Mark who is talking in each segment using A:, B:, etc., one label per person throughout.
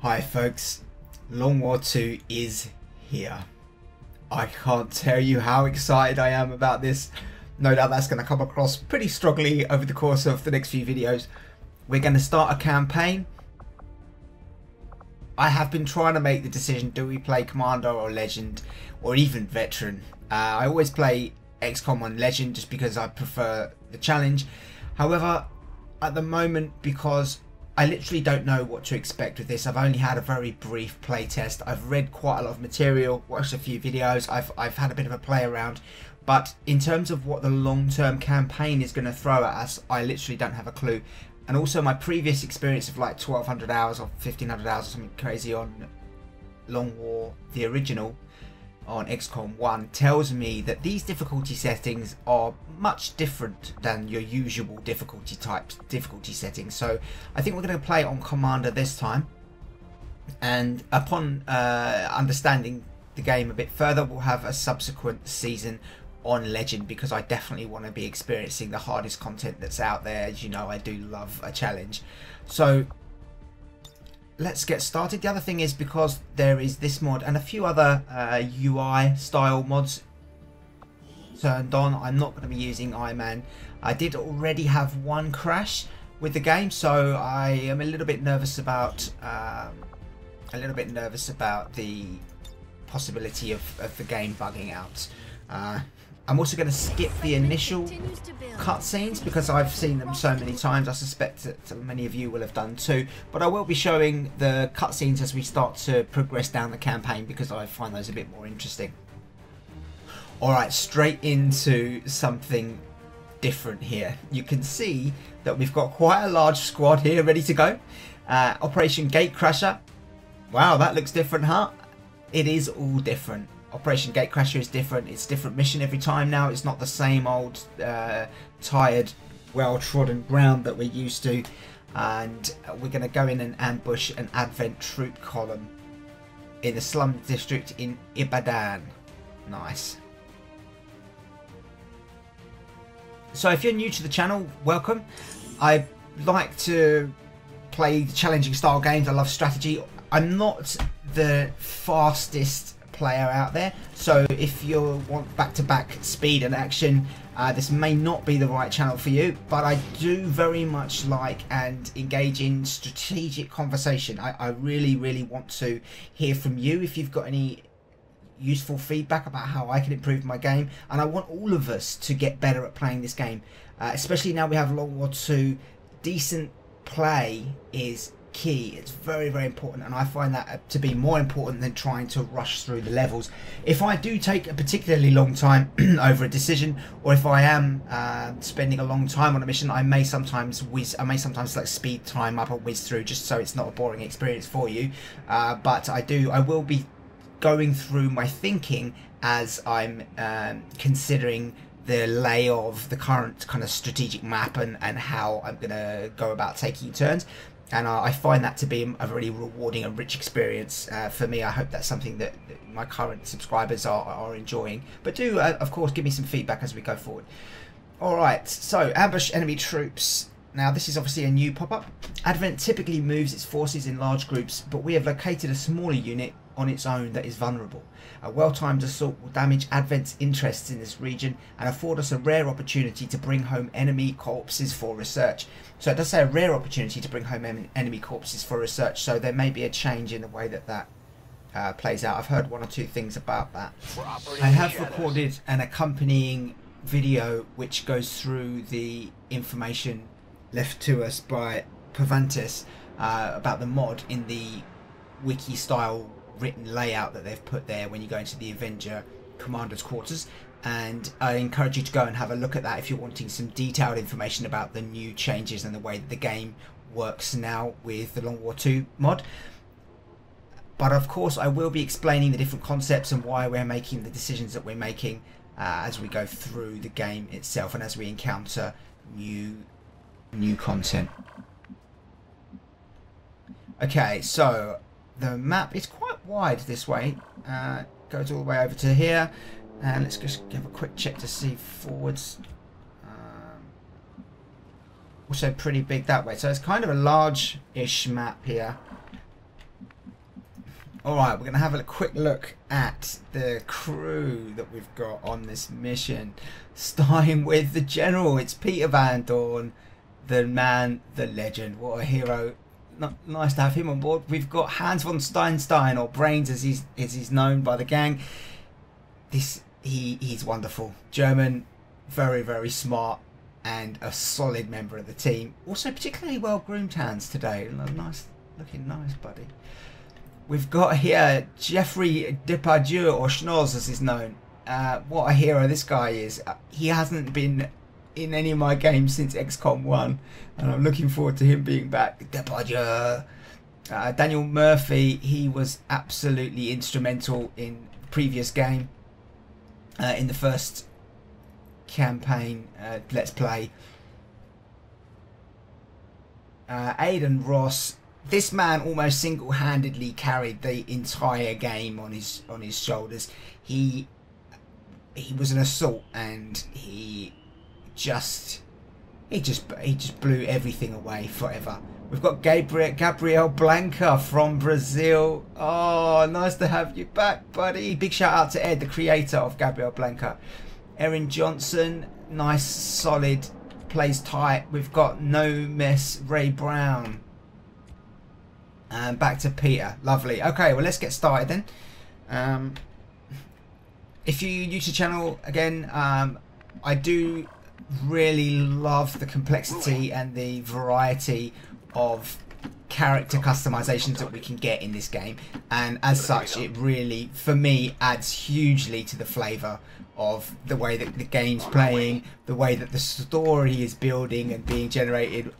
A: Hi folks, Long War 2 is here. I can't tell you how excited I am about this. No doubt that's going to come across pretty strongly over the course of the next few videos. We're going to start a campaign. I have been trying to make the decision, do we play Commander or Legend or even Veteran? I always play XCOM on Legend just because I prefer the challenge. However, at the moment, because I literally don't know what to expect with this, I've only had a very brief play test. I've read quite a lot of material, watched a few videos, I've had a bit of a play around, but in terms of what the long-term campaign is going to throw at us, I literally don't have a clue. And also my previous experience of like 1200 hours or 1500 hours or something crazy on Long War, the original, on XCOM 1 tells me that these difficulty settings are much different than your usual difficulty settings. So I think we're going to play on Commander this time, and upon understanding the game a bit further, we'll have a subsequent season on Legend, because I definitely want to be experiencing the hardest content that's out there. As you know, I do love a challenge. So let's get started. The other thing is, because there is this mod and a few other UI style mods turned on, I'm not going to be using Iron. I did already have one crash with the game, so I am a little bit nervous about the possibility of the game bugging out. I'm also going to skip the initial cutscenes because I've seen them so many times. I suspect that many of you will have done too, but I will be showing the cutscenes as we start to progress down the campaign because I find those a bit more interesting. Alright, straight into something different here. You can see that we've got quite a large squad here ready to go. Operation Gatecrasher. Wow, that looks different, huh? It is all different. Operation Gatecrasher is different. It's a different mission every time now. It's not the same old tired, well-trodden ground that we're used to. And we're going to go in and ambush an Advent troop column in the slum district in Ibadan. Nice. So if you're new to the channel, welcome. I like to play challenging style games. I love strategy. I'm not the fastest player out there, so if you want back-to-back speed and action, this may not be the right channel for you, but I do very much like and engage in strategic conversation. I really want to hear from you if you've got any useful feedback about how I can improve my game, and I want all of us to get better at playing this game, especially now we have Long War 2. Decent play is key. It's very important, and I find that to be more important than trying to rush through the levels. If I do take a particularly long time over a decision, or if I am spending a long time on a mission, I may sometimes like speed time up or whiz through just so it's not a boring experience for you, but I will be going through my thinking as I'm considering the lay of the current kind of strategic map and how I'm gonna go about taking turns. And I find that to be a really rewarding and rich experience for me. I hope that's something that my current subscribers are enjoying. But do, of course, give me some feedback as we go forward. Alright, so ambush enemy troops. Now, this is obviously a new pop-up. Advent typically moves its forces in large groups, but we have located a smaller unit on its own that is vulnerable. A well-timed assault will damage Advent's interests in this region and afford us a rare opportunity to bring home enemy corpses for research. So it does say a rare opportunity to bring home enemy corpses for research, so there may be a change in the way that plays out. I've heard one or two things about that. I have recorded an accompanying video which goes through the information left to us by Pavonis about the mod in the wiki style written layout that they've put there when you go into the Avenger Commander's quarters, and I encourage you to go and have a look at that if you're wanting some detailed information about the new changes and the way that the game works now with the Long War 2 mod. But of course I will be explaining the different concepts and why we're making the decisions that we're making as we go through the game itself and as we encounter new content. Okay, so the map is quite wide this way, goes all the way over to here, and let's just give a quick check to see forwards. Also pretty big that way, so it's kind of a large-ish map here. Alright, we're going to have a quick look at the crew that we've got on this mission. Starting with the General. It's Peter Van Dorn, the man, the legend. What a hero. Nice to have him on board. We've got Hans von Steinstein, or Brains as he's known by the gang. He's wonderful. German, very, very smart, and a solid member of the team. Also particularly well groomed Hans today. Nice, looking nice, buddy. We've got here Jeffrey Depardieu, or Schnoz as he's known. What a hero this guy is. He hasn't been in any of my games since XCOM 1, and I'm looking forward to him being back. Depardieu. Daniel Murphy, he was absolutely instrumental in the previous game, in the first campaign Let's Play. Aidan Ross, this man almost single-handedly carried the entire game on his shoulders. He was an assault, and he just blew everything away forever. We've got Gabriel Blanca from Brazil. Oh, nice to have you back, buddy. Big shout out to Ed, the creator of Gabriel Blanca. Erin Johnson, nice, solid, plays tight. We've got No Mess Ray Brown. And back to Peter. Lovely. Okay, well, let's get started then. If you're new to the channel, again, I do really love the complexity and the variety of character customizations that we can get in this game, and as such it really, for me, adds hugely to the flavor of the way that the game's playing, the way that the story is building and being generated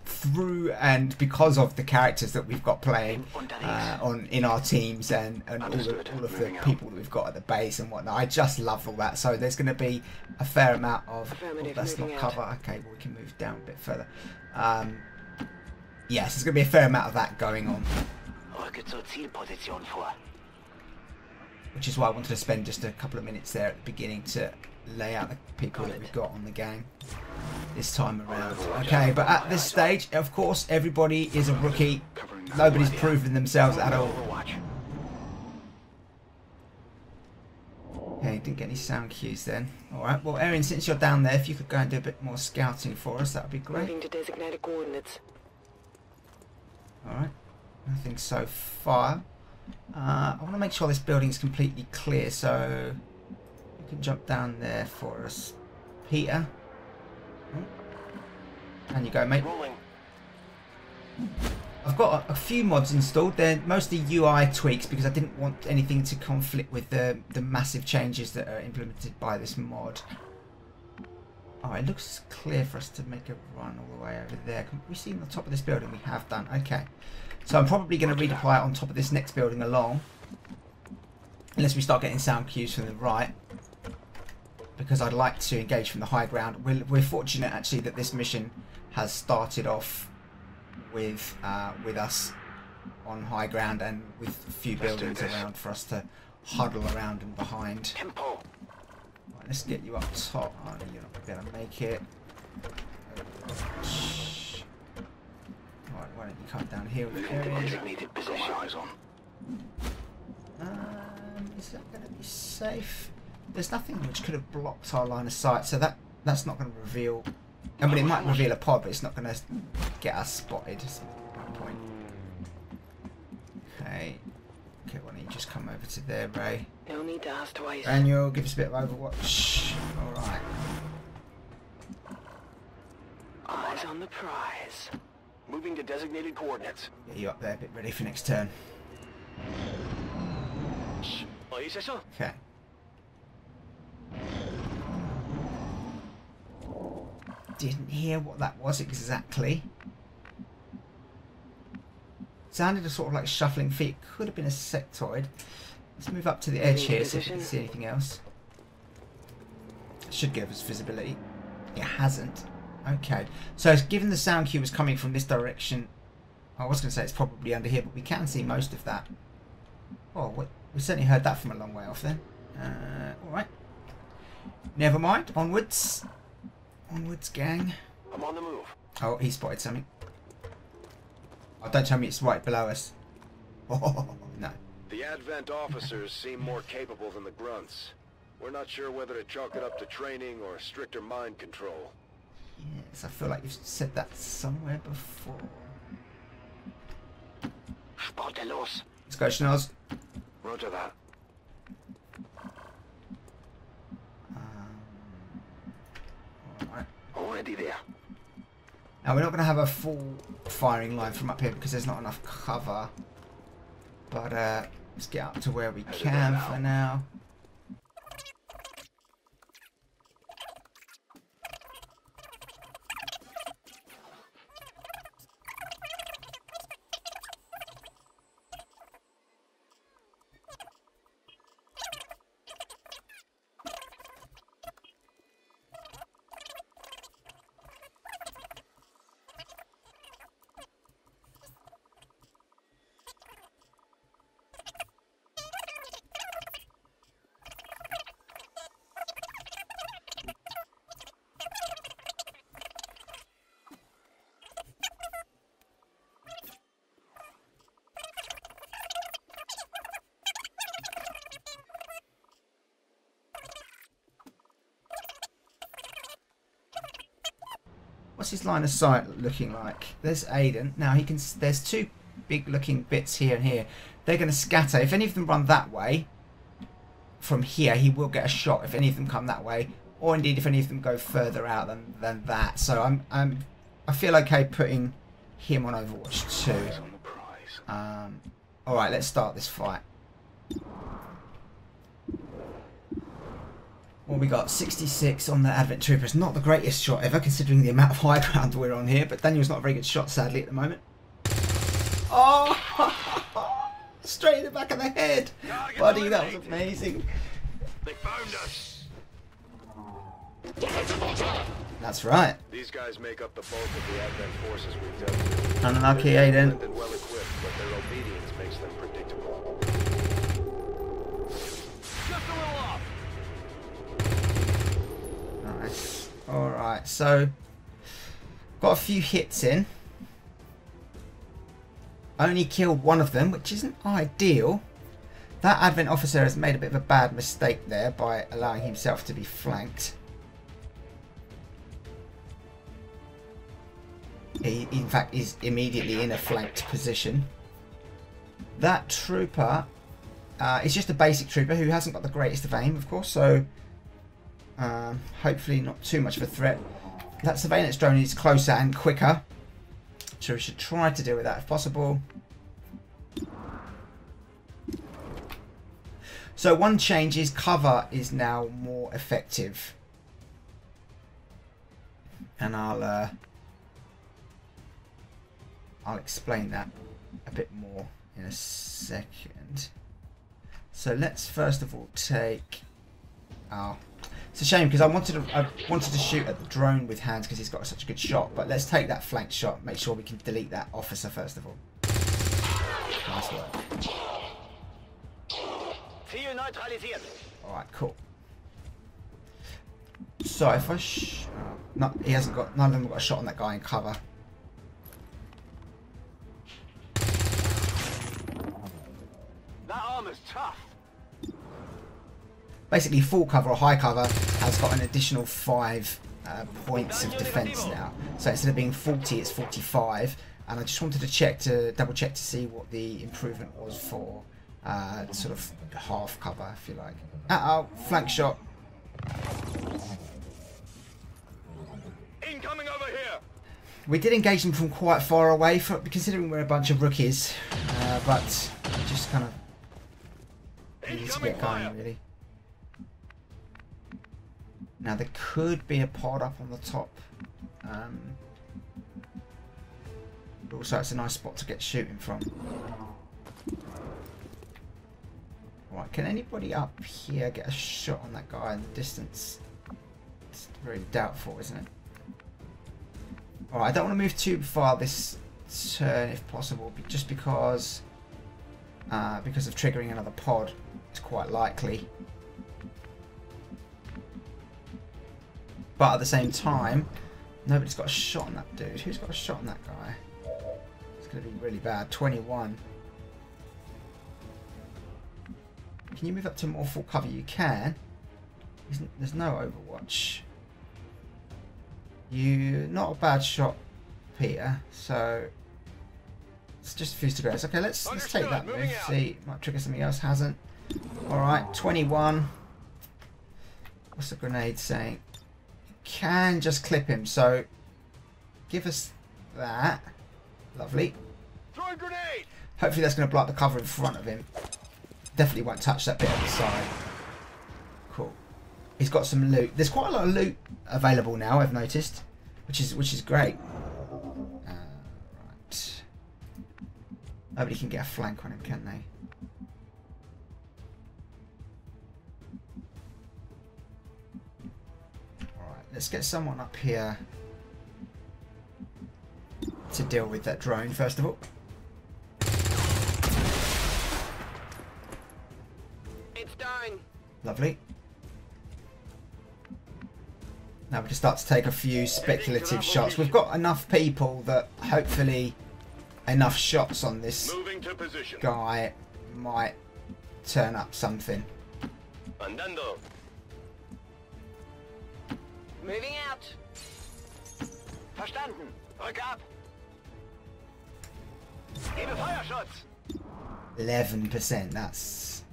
A: through and because of the characters that we've got playing in our teams, and all of the people that we've got at the base and whatnot. I just love all that. So there's going to be a fair amount of that's not cover. Okay, well, we can move down a bit further. Yes, there's going to be a fair amount of that going on, which is why I wanted to spend just a couple of minutes there at the beginning to lay out the people that we've got on the gang this time around. Okay, but at this stage, of course, everybody is a rookie. Nobody's proven themselves at all. Okay, didn't get any sound cues then. Alright, well, Erin, since you're down there, if you could go and do a bit more scouting for us, that would be great.
B: Moving to designated coordinates.
A: Alright, nothing so far. I want to make sure this building's completely clear, so you can jump down there for us, Peter. And you go, mate. I've got a few mods installed. They're mostly UI tweaks because I didn't want anything to conflict with the massive changes that are implemented by this mod. Oh, it looks clear for us to make a run all the way over there. Can we see on the top of this building? We have done. Okay. So I'm probably going to redeploy it on top of this next building along. Unless we start getting sound cues from the right. Because I'd like to engage from the high ground. We're fortunate actually that this mission has started off with us on high ground and with a few buildings around for us to huddle around and behind. Right, let's get you up top. Oh, you're not going to make it. Right, why don't you come down here with the area? Is that going to be safe? There's nothing which could have blocked our line of sight, so that's not going to reveal. I mean, it might reveal a pod, but it's not going to get us spotted. That's the point. Okay. Okay, why don't you just come over to there, Ray?
B: No need to ask twice.
A: Daniel, give us a bit of overwatch. All right.
B: Eyes on the prize.
C: Moving to designated coordinates.
A: Get you up there, a bit ready for next turn. Okay. Didn't hear what that was exactly. Sounded a sort of like shuffling feet. Could have been a sectoid. Let's move up to the edge here so if we can see anything else. Should give us visibility. It hasn't. Okay. So given the sound cue was coming from this direction, I was going to say it's probably under here, but we can see most of that. Oh, we certainly heard that from a long way off then. Alright. Never mind. Onwards. Onwards, gang.
C: I'm on the move.
A: Oh, he spotted something. Oh, don't tell me it's right below us. Oh, no.
C: The Advent officers seem more capable than the grunts. We're not sure whether to chalk it up to training or stricter mind control.
A: Yes, I feel like you've said that somewhere before.
B: Sportelos.
A: Let's go, Schnoz.
C: Roger that.
A: Alright.
C: Already there.
A: Now, we're not going to have a full firing line from up here because there's not enough cover. But let's get up to where we can for now. What's his line of sight looking like? There's Aiden. Now he can. There's two big-looking bits here and here. They're going to scatter. If any of them run that way, from here, he will get a shot. If any of them come that way, or indeed if any of them go further out than that. So I feel okay putting him on Overwatch 2. All right, let's start this fight. Well, we got 66 on the Advent Troopers. Not the greatest shot ever, considering the amount of high ground we're on here. But Daniel's not a very good shot, sadly, at the moment. Oh! Straight in the back of the head. Buddy, that was amazing.
C: They found us.
A: That's right.
C: These guys make up the bulk of the Advent forces we've dealt with.
A: Unlucky, Aiden.
C: They're well equipped, but their obedience makes them predictable. Just a little off.
A: Nice. Alright, so got a few hits in. Only killed one of them, which isn't ideal. That Advent officer has made a bit of a bad mistake there by allowing himself to be flanked. He, in fact, is immediately in a flanked position. That trooper is just a basic trooper who hasn't got the greatest of aim, of course, so hopefully not too much of a threat. That surveillance drone is closer and quicker, so we should try to deal with that if possible. So one change is cover is now more effective, and I'll explain that a bit more in a second. So let's first of all take. Oh, it's a shame because I wanted to shoot at the drone with hands because he's got such a good shot. But let's take that flank shot. Make sure we can delete that officer first of all. Nice work. All right, cool. So if I no, he hasn't got. None of them have got a shot on that guy in cover.
C: That armor's tough.
A: Basically, full cover or high cover has got an additional 5 points of defense now. So instead of being 40, it's 45. And I just wanted to check double check to see what the improvement was for sort of half cover, if you like. Uh-oh, flank shot.
C: Incoming over here.
A: We did engage them from quite far away, considering we're a bunch of rookies. But just kind of needed to get going, really. Now there could be a pod up on the top. But also it's a nice spot to get shooting from. Right, can anybody up here get a shot on that guy in the distance? It's very doubtful, isn't it? Alright, I don't want to move too far this turn if possible, just because of triggering another pod. It's quite likely. But at the same time, nobody's got a shot on that dude. Who's got a shot on that guy? It's going to be really bad. 21. Can you move up to more full cover? You can. There's no Overwatch. You're not a bad shot, Peter. So it's just a few degrees. Okay, let's take that move. See, might trigger something else. Hasn't. All right, 21. What's the grenade saying? You can just clip him. So give us that. Lovely.
C: Throw a grenade!
A: Hopefully that's going to block the cover in front of him. Definitely won't touch that bit at the side. Cool. He's got some loot. There's quite a lot of loot available now, I've noticed, which is great. Right. Nobody can get a flank on him, can they? Alright, let's get someone up here to deal with that drone first of all.
B: It's down.
A: Lovely. Now we can start to take a few speculative shots. We've got enough people that hopefully enough shots on this guy might turn up something.
C: Andando.
B: Moving out. Verstanden. Rück ab. Gebe Feuerschutz.
A: 11%. That's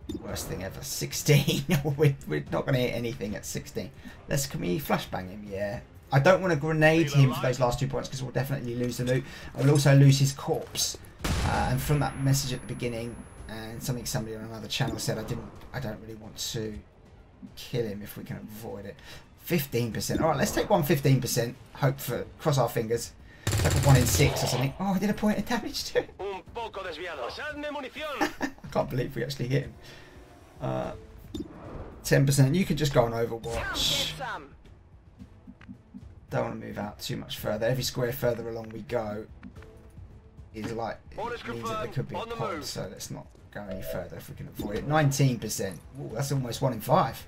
A: the worst thing ever. 16. we're not going to hit anything at 16. Can we flashbang him? Yeah. I don't want to grenade him for those last 2 points because we'll definitely lose the loot. And we'll also lose his corpse. And from that message at the beginning, and somebody on another channel said, I don't really want to kill him if we can avoid it. 15%. All right, let's take 15%. Cross our fingers. Like a 1 in 6 or something. Oh, I did a point of damage to him. I can't believe we actually hit him. 10%. You can just go on Overwatch. Don't want to move out too much further. Every square further along we go is like it means that there could be a pod. So let's not go any further if we can avoid it. 19%. Ooh, that's almost 1 in 5.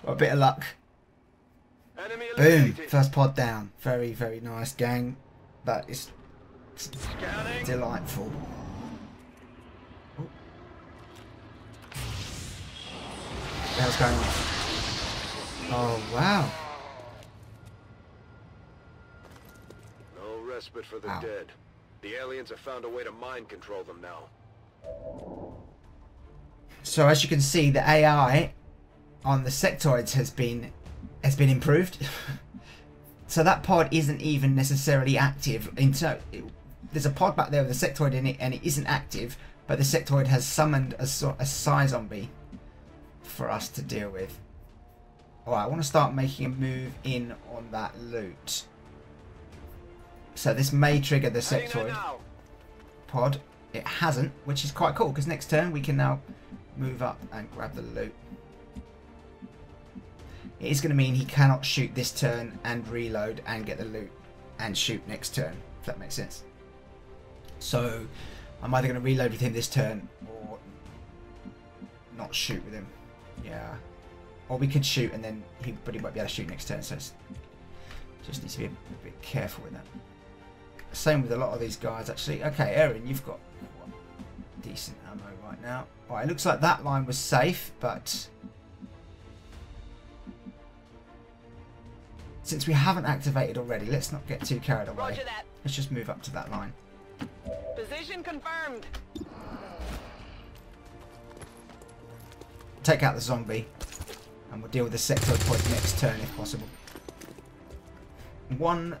A: Got a bit of luck. Boom! First pod down. Very, very nice, gang. That is delightful. Ooh. What the hell's going on? Oh, wow.
C: No respite for the dead. The aliens have found a way to mind control them now.
A: So as you can see, the AI on the sectoids has been improved. So that pod isn't even necessarily active. There's a pod back there with a sectoid in it, and it isn't active. But the sectoid has summoned a Psy zombie for us to deal with. Alright, I want to start making a move in on that loot. So this may trigger the sectoid pod. It hasn't, which is quite cool, because next turn we can now move up and grab the loot. It is going to mean he cannot shoot this turn and reload and get the loot and shoot next turn, if that makes sense. So I'm either going to reload with him this turn or not shoot with him. Yeah. Or we could shoot and then he won't be able to shoot next turn, so just needs to be a bit careful with that. Same with a lot of these guys actually. Okay, Erin, you've got decent ammo right now. Alright, it looks like that line was safe, but since we haven't activated already, let's not get too carried away.
B: Roger that.
A: Let's just move up to that line.
B: Position confirmed.
A: Take out the zombie, and we'll deal with the sectoid point next turn if possible. One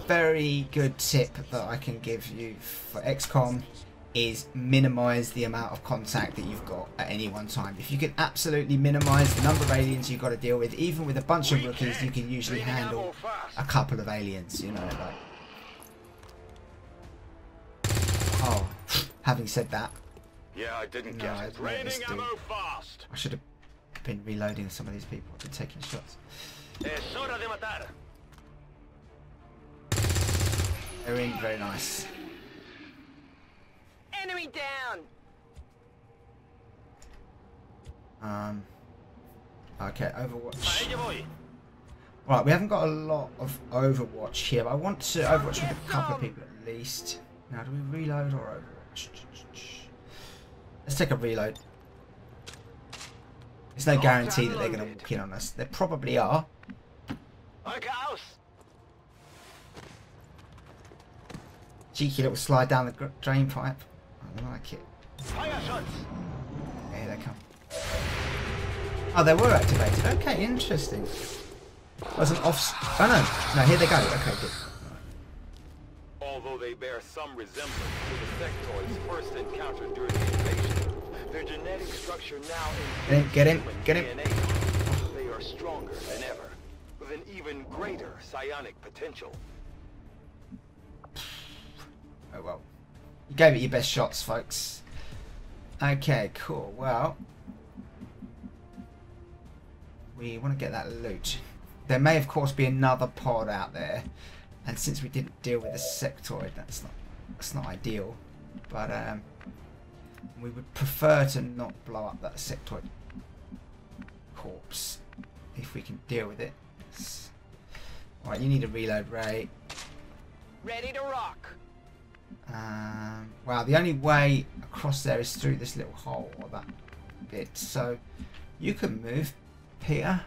A: very good tip that I can give you for XCOM is minimize the amount of contact that you've got at any one time. If you can absolutely minimize the number of aliens you've got to deal with, even with a bunch of rookies, you can usually handle a couple of aliens, you know, like. Oh, having said that,
C: yeah, I didn't get it.
B: Raining ammo fast.
A: I should have been reloading some of these people. I've been taking shots.
B: Es hora de matar.
A: They're in, very nice.
B: Enemy down.
A: Okay, Overwatch. Right, we haven't got a lot of Overwatch here, but I want to Overwatch with a couple of people at least. Now, do we reload or Overwatch? Let's take a reload. There's no guarantee that they're going to walk in on us. They probably are. Cheeky little slide down the drain pipe. I like it. Here they come. Oh, they were activated. Okay, interesting. Wasn't off. Oh no, no, here they go. Okay, good.
C: Although they bear some resemblance to the sectoids first encountered during the invasion, their genetic structure now
A: Get him, get him.
C: DNA. They are stronger than ever, with an even greater psionic potential.
A: Oh well. You gave it your best shots, folks. Okay, cool. Well, we want to get that loot. There may, of course, be another pod out there, and since we didn't deal with the sectoid, that's not ideal. But we would prefer to not blow up that sectoid corpse if we can deal with it. Alright, you need a reload rate.
B: Ready to rock.
A: Wow, the only way across there is through this little hole or that bit. So you can move, Peter.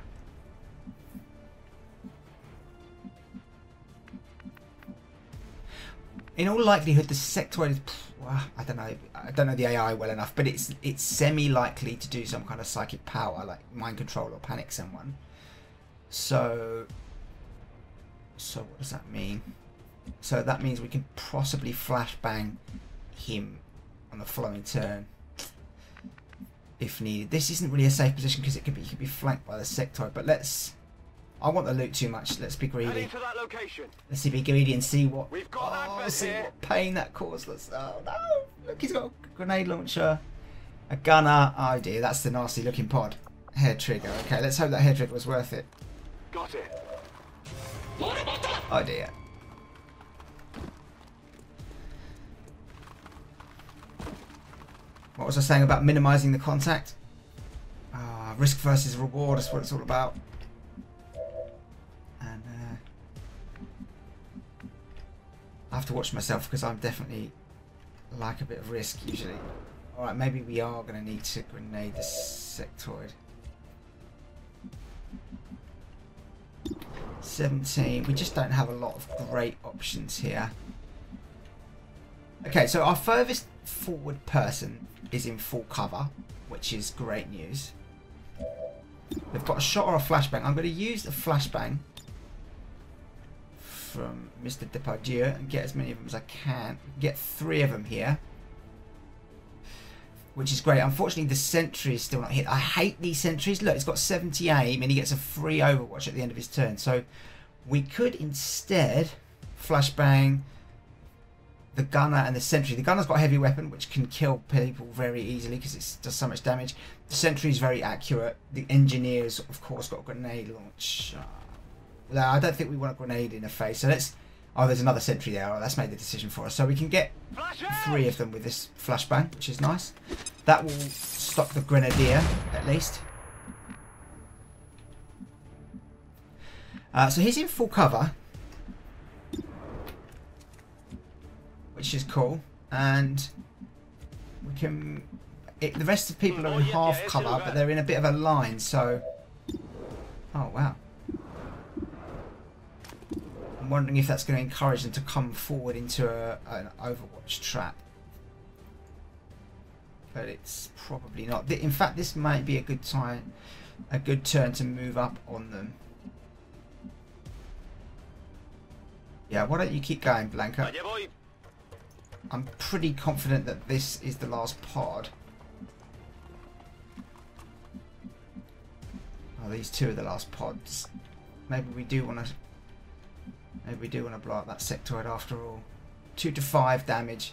A: In all likelihood, the sectoid is. Well, I don't know the AI well enough, but it's semi-likely to do some kind of psychic power, like mind control or panic someone. So what does that mean? So that means we can possibly flashbang him on the following turn if needed. This isn't really a safe position because it could be flanked by the sectoid. But I want the loot too much. Let's be greedy.
B: Heading to that location.
A: Let's be greedy and see what.
B: We've got access
A: see
B: here.
A: what pain that caused us. Oh no! Look, he's got a grenade launcher, a gunner. Oh dear, that's the nasty looking pod. Hair trigger. Okay, let's hope that hair trigger was worth it.
B: Got it.
A: Oh dear. What was I saying about minimising the contact? Risk versus reward is what it's all about. And I have to watch myself because I'm definitely like a bit of risk usually. Alright, maybe we are going to need to grenade the sectoid. 17. We just don't have a lot of great options here. Okay, so our furthest forward person is in full cover, which is great news. They've got a shot or a flashbang. I'm going to use the flashbang from Mr. Depardieu and get as many of them as I can. Get 3 of them here, which is great. Unfortunately, the sentry is still not hit. I hate these sentries. Look, it's got 70 aim and he gets a free overwatch at the end of his turn. So we could instead flashbang the gunner and the sentry. The gunner's got a heavy weapon which can kill people very easily because it does so much damage. The sentry is very accurate. The engineer's of course got a grenade launch. No, I don't think we want a grenade in the face. So let's. Oh, there's another sentry there. Oh, that's made the decision for us. So we can get 3 of them with this flashbang, which is nice. That will stop the grenadier at least. So he's in full cover, which is cool, and we can. The rest of the people are in half cover, but they're in a bit of a line. So, oh wow! I'm wondering if that's going to encourage them to come forward into an Overwatch trap, but it's probably not. In fact, this might be a good time, a good turn to move up on them. Yeah, why don't you keep going, Blanca? I'm pretty confident that this is the last pod. Oh, these 2 are the last pods. Maybe we do want to. Maybe we do want to blow up that sectoid after all. 2 to 5 damage.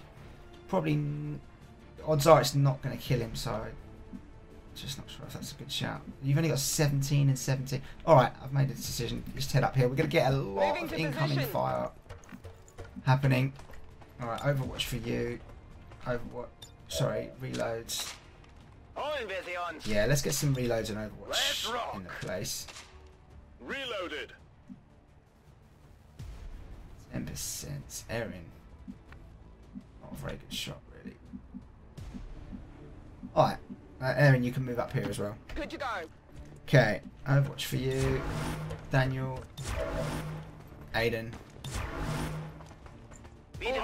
A: Probably. Odds are it's not going to kill him, so I'm just not sure if that's a good shout. You've only got 17 and 17. All right, I've made a decision. Just head up here. We're going to get a lot of incoming fire happening. Alright, Overwatch for you. Overwatch. Sorry, reloads. Yeah, let's get some reloads and Overwatch in the place.
C: Reloaded.
A: 10%. Erin. Not a very good shot, really. Alright, Aaron, you can move up here as well.
B: Good to go.
A: Okay, Overwatch for you. Daniel. Aiden.
B: Be to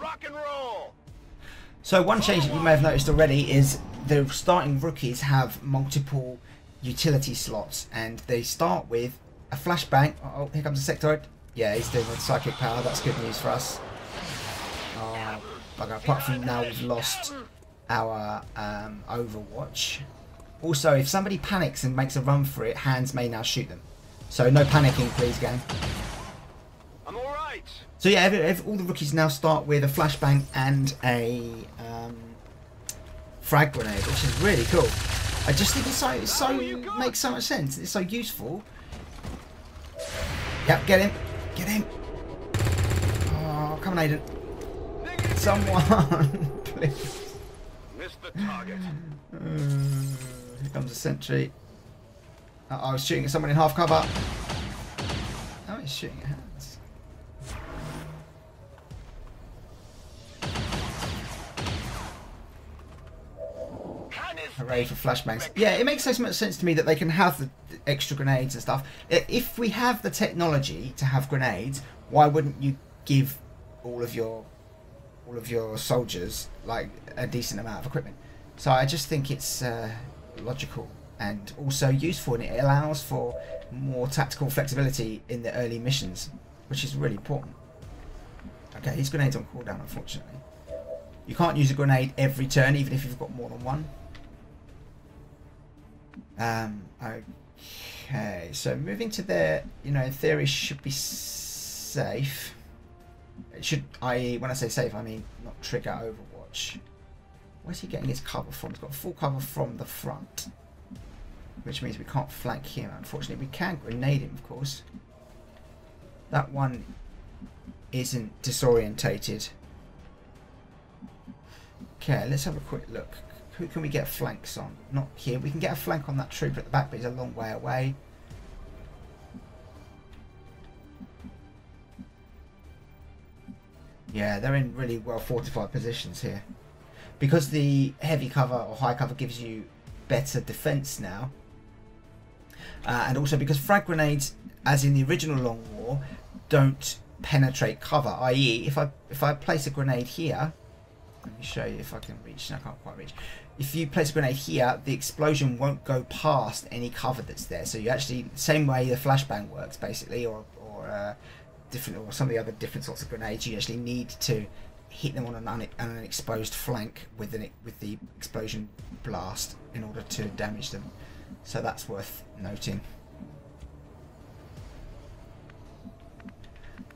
C: Rock and roll!
A: So one change that you may have noticed already is the starting rookies have multiple utility slots, and they start with a flashbang. Oh, here comes a sectoid. Yeah, he's doing with psychic power. That's good news for us. Oh, bugger. Apart from now we've lost our Overwatch. Also, if somebody panics and makes a run for it, hands may now shoot them. So no panicking, please, gang.
C: I'm alright!
A: So yeah, all the rookies now start with a flashbang and a frag grenade, which is really cool. I just think it's makes so much sense. It's so useful. Yep, get him, get him. Oh, come on, Aiden. Someone, please.
C: Missed the target.
A: Here comes a sentry. I was shooting at someone in half cover. Oh, he's shooting at hands. Hooray for flashbangs. Yeah, it makes so much sense to me that they can have the extra grenades and stuff. If we have the technology to have grenades, why wouldn't you give all of your soldiers like a decent amount of equipment? So I just think it's logical and also useful, and it allows for more tactical flexibility in the early missions, which is really important. Okay, his grenade's on cooldown, unfortunately. You can't use a grenade every turn, even if you've got more than one. Okay, so moving to there, you know, in theory should be safe. It should, when I say safe, I mean not trigger Overwatch. Where's he getting his cover from? He's got full cover from the front, which means we can't flank him. Unfortunately, we can grenade him, of course. That one isn't disorientated. Okay, let's have a quick look. Who can we get flanks on? Not here. We can get a flank on that trooper at the back, but he's a long way away. Yeah, they're in really well fortified positions here. Because the heavy cover or high cover gives you better defense now. And also because frag grenades, as in the original Long War, don't penetrate cover. I.e., if I place a grenade here, let me show you if I can reach. No, I can't quite reach. If you place a grenade here, the explosion won't go past any cover that's there. So you actually, same way the flashbang works basically, or some of the other different sorts of grenades, you actually need to hit them on an exposed flank with the explosion blast in order to damage them. So that's worth noting.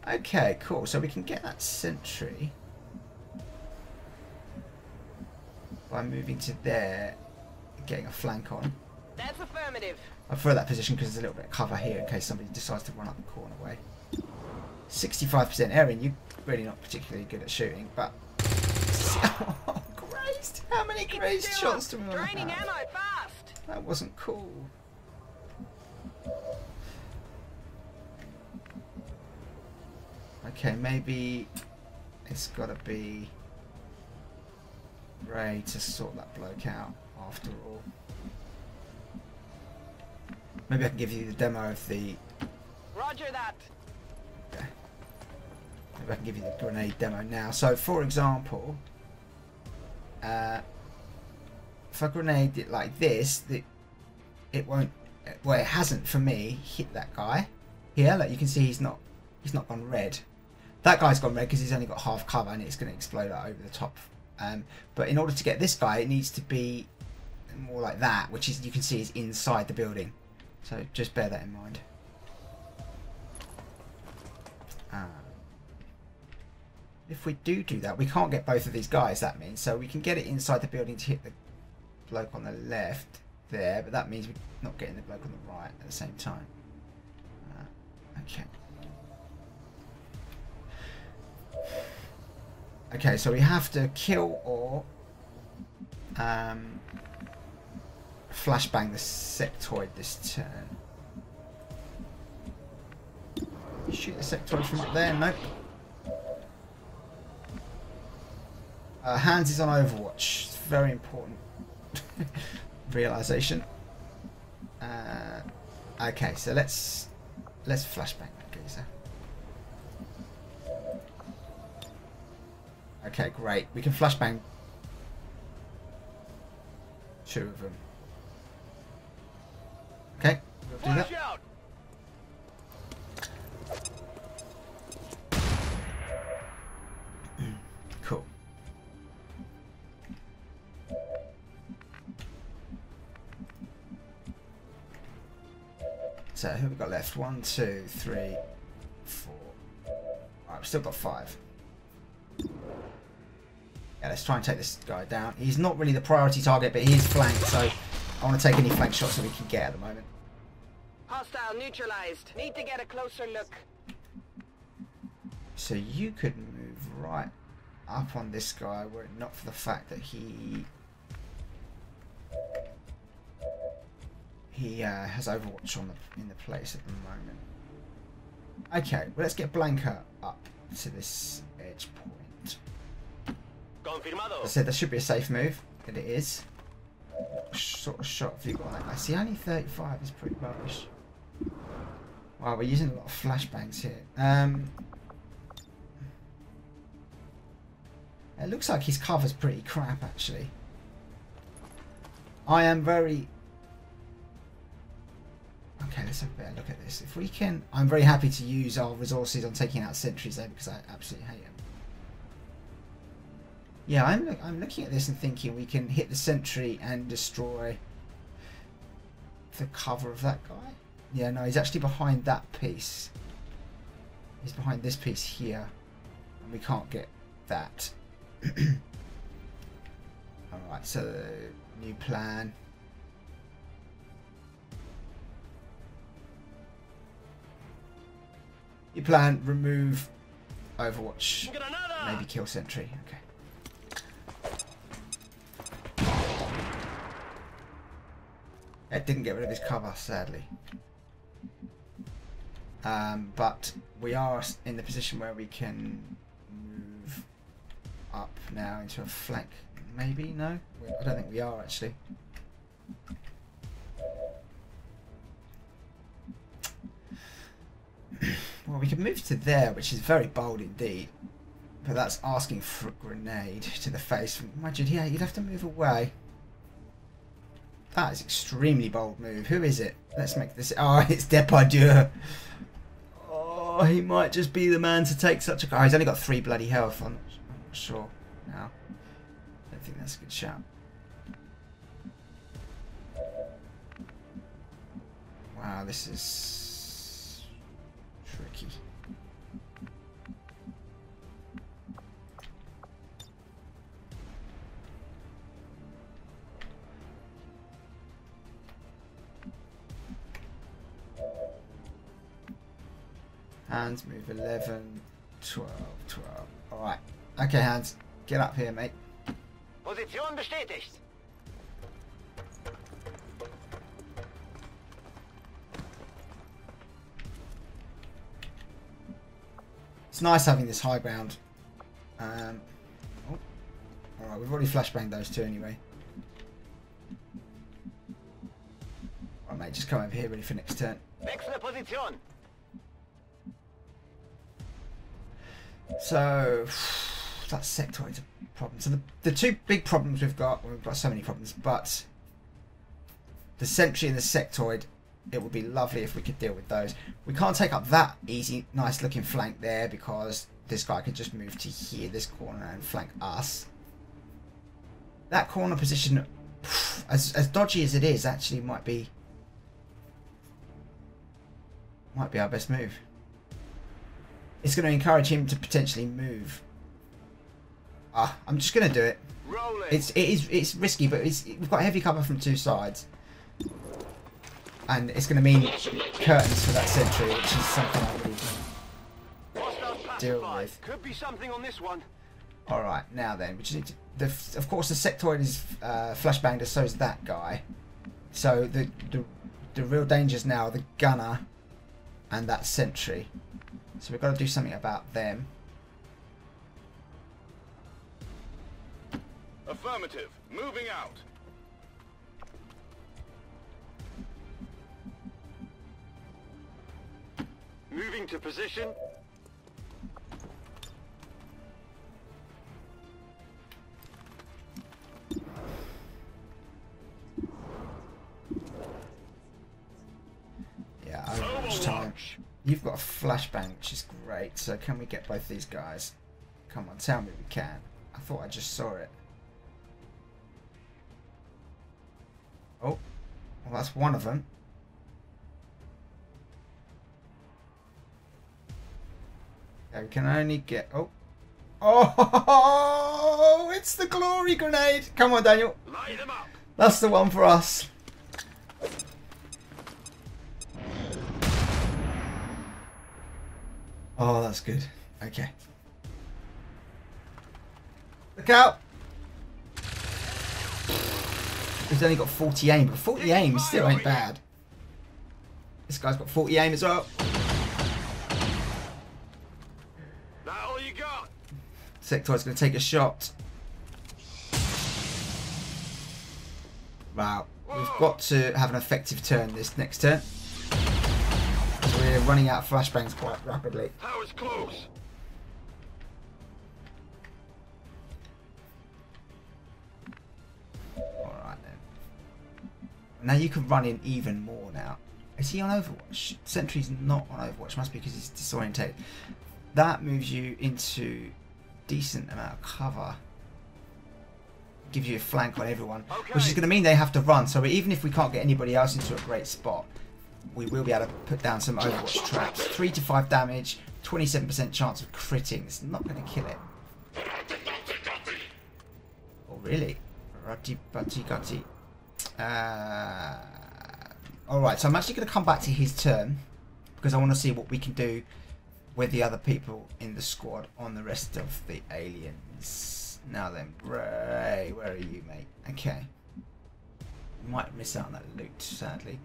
A: Okay, cool. So we can get that sentry by moving to there, getting a flank on.
B: That's affirmative.
A: I prefer that position because there's a little bit of cover here in case somebody decides to run up the corner way. 65%. Erin, you're really not particularly good at shooting, but oh, Christ! How many grazed shots do we want to
B: Draining
A: have?
B: ammo fast.
A: That wasn't cool. Okay, maybe it's got to be Ray to sort that bloke out after all. Maybe I can give you the demo of the...
B: Roger that.
A: Okay. Maybe I can give you the grenade demo now. So, for example, if I grenade it like this, it won't... Well, it hasn't, for me, hit that guy. Here, like you can see he's not gone red. That guy's gone red because he's only got half cover and it's going to explode over the top. But in order to get this guy, it needs to be more like that, which is, you can see, is inside the building. So just bear that in mind. If we do that, we can't get both of these guys, that means. So we can get it inside the building to hit the bloke on the left there, but that means we're not getting the bloke on the right at the same time. Okay. Okay, so we have to kill or flashbang the sectoid this turn. Shoot the sectoid from up there? Nope. Hands is on Overwatch. It's very important. Realization. Okay, so let's flashbang that geezer. Okay, great. We can flashbang 2 of them. Okay, we'll do that.
C: Out.
A: Cool. So who have we got left? 1, 2, 3, 4. Alright, we've still got 5. Yeah, let's try and take this guy down. He's not really the priority target, but he is flanked, so I want to take any flank shots that we can get at the moment.
B: Hostile neutralized. Need to get a closer look.
A: So you could move right up on this guy were it not for the fact that he has Overwatch on in the place at the moment. Okay, well let's get Blanca up to this edge point.
C: Confirmado.
A: I said that should be a safe move, and it is. What sort of shot have you got on that guy? See, only 35 is pretty rubbish. Wow, we're using a lot of flashbangs here. It looks like his cover's pretty crap, actually. I am very... Okay, let's have a better look at this. If we can... I'm very happy to use our resources on taking out sentries there because I absolutely hate them. Yeah, I'm looking at this and thinking we can hit the sentry and destroy the cover of that guy. Yeah, no, he's actually behind that piece. He's behind this piece here. And we can't get that. Alright, so new plan. New plan, remove Overwatch. Maybe kill sentry. Okay. It didn't get rid of his cover, sadly. But we are in the position where we can move up now into a flank. Maybe? No? I don't think we are, actually. Well, we can move to there, which is very bold indeed. But that's asking for a grenade to the face. Imagine, yeah, you'd have to move away. That is extremely bold move. Who is it? Let's make this... Oh, it's Depardieu. Oh, he might just be the man to take such a... Oh, he's only got 3 bloody health. I'm not sure now. I don't think that's a good shout. Wow, this is... tricky. Hands move 11, 12, 12. Alright. Okay, Hands. Get up here, mate.
B: Position bestätigt.
A: It's nice having this high ground. Alright, we've already flashbanged those 2 anyway. Alright, mate, just come over here ready for next turn.
B: Wechsle Position.
A: So that sectoid's a problem. So the 2 big problems we've got, well, we've got so many problems, but the sentry and the sectoid, it would be lovely if we could deal with those. We can't take up that easy, nice looking flank there because this guy could just move to here, this corner, and flank us. That corner position, as dodgy as it is, actually might be our best move. It's going to encourage him to potentially move. I'm just going to do it. It's risky, but we've got heavy cover from 2 sides, and it's going to mean curtains for that sentry, which is something I really deal with.
C: Could be something on this one.
A: All right, now then, we just need to. Of course, the sectoid is flashbanged, so is that guy. So the real dangers now are the gunner and that sentry. So we've got to do something about them.
C: Affirmative. Moving out. Moving to position.
A: Yeah, Overwatch time. You've got a flashbang, which is great. So can we get both these guys? Come on, tell me we can. I thought I just saw it. Oh, well, that's one of them. Yeah, we can only get... Oh, it's the glory grenade. Come on, Daniel.
C: Light them up.
A: That's the one for us. Oh, that's good. Okay. Look out! He's only got 40 aim, but 40 aim still ain't bad. This guy's got 40 aim as well.
C: That all you got?
A: Sectoid's going to take a shot. Wow. We've got to have an effective turn this next turn. We're running out of flashbangs quite rapidly.
C: That was close.
A: Alright then. Now you can run in even more now. Is he on Overwatch? Sentry's not on Overwatch. Must be because he's disorientated. That moves you into decent amount of cover. Gives you a flank on everyone. Okay. Which is going to mean they have to run. So even if we can't get anybody else into a great spot, we will be able to put down some Overwatch traps. 3 to 5 damage, 27% chance of critting. It's not going to kill it. Oh, really? Ruddy butty gutty. Alright, so I'm actually going to come back to his turn because I want to see what we can do with the other people in the squad on the rest of the aliens. Now then, Ray, where are you, mate? Okay. Might miss out on that loot, sadly.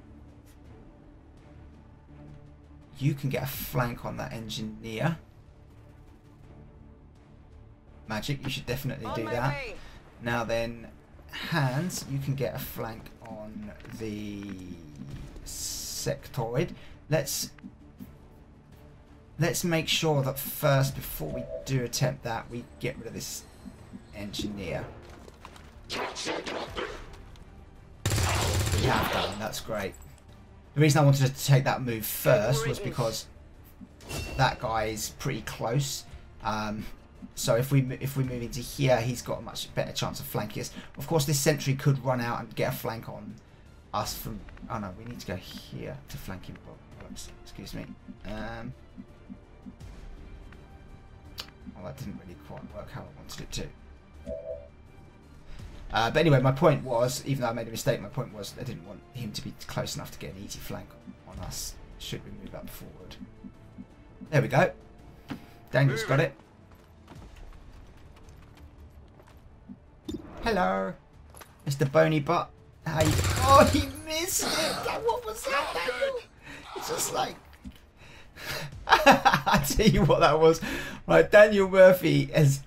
A: You can get a flank on that engineer. Magic, you should definitely do that. Now then, Hans, you can get a flank on the sectoid. Let's make sure that first, before we do attempt that, we get rid of this engineer. We have done, that's great. The reason I wanted to take that move first was because that guy is pretty close. So if we move into here, he's got a much better chance of flanking us. Of course, this sentry could run out and get a flank on us from... Oh no, we need to go here to flank him. Excuse me. Well, that didn't really quite work how I wanted it to. But anyway, my point was, even though I made a mistake, my point was I didn't want him to be close enough to get an easy flank on us. Should we move up forward? There we go. Daniel's got it. Hello, Mr. Bony Butt. How you? Oh, he missed it. What was that, Daniel? It's just like... I tell you what that was. Right, Daniel Murphy has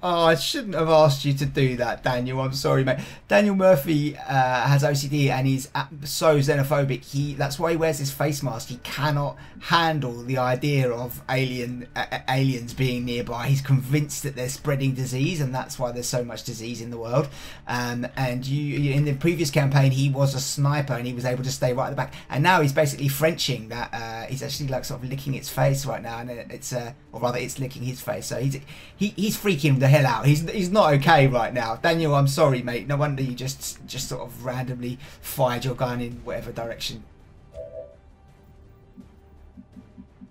A: oh, I shouldn't have asked you to do that, Daniel. I'm sorry, mate. Daniel Murphy has OCD and he's so xenophobic. That's why he wears his face mask. He cannot handle the idea of aliens being nearby. He's convinced that they're spreading disease, and that's why there's so much disease in the world. And you in the previous campaign, he was a sniper and he was able to stay right at the back. And now he's basically Frenching that. He's actually like sort of licking its face right now, and it's or rather, it's licking his face. So he's freaking the hell out. He's not okay right now. Daniel, I'm sorry, mate. No wonder you just sort of randomly fired your gun in whatever direction.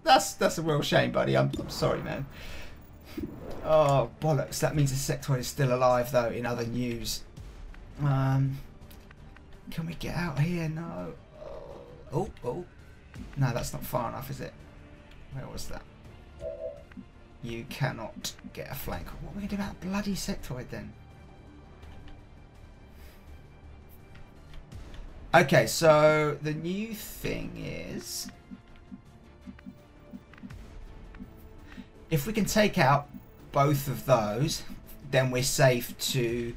A: That's a real shame, buddy. I'm sorry, man. Oh bollocks! That means the sectoid is still alive, though. In other news, can we get out here? No. Oh. No, that's not far enough, is it? Where was that? You cannot get a flank. What are we going to do about bloody sectoid then? Okay, so the new thing is... if we can take out both of those, then we're safe to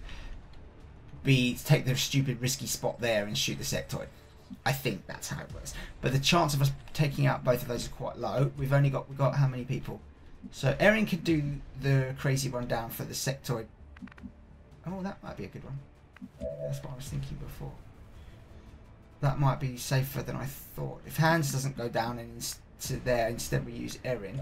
A: be to take the stupid risky spot there and shoot the sectoid. I think that's how it works. But the chance of us taking out both of those is quite low. We've got how many people? So Erin could do the crazy one down for the sectoid. Oh, that might be a good one. That's what I was thinking before. That might be safer than I thought. If Hans doesn't go down into there, instead we use Erin.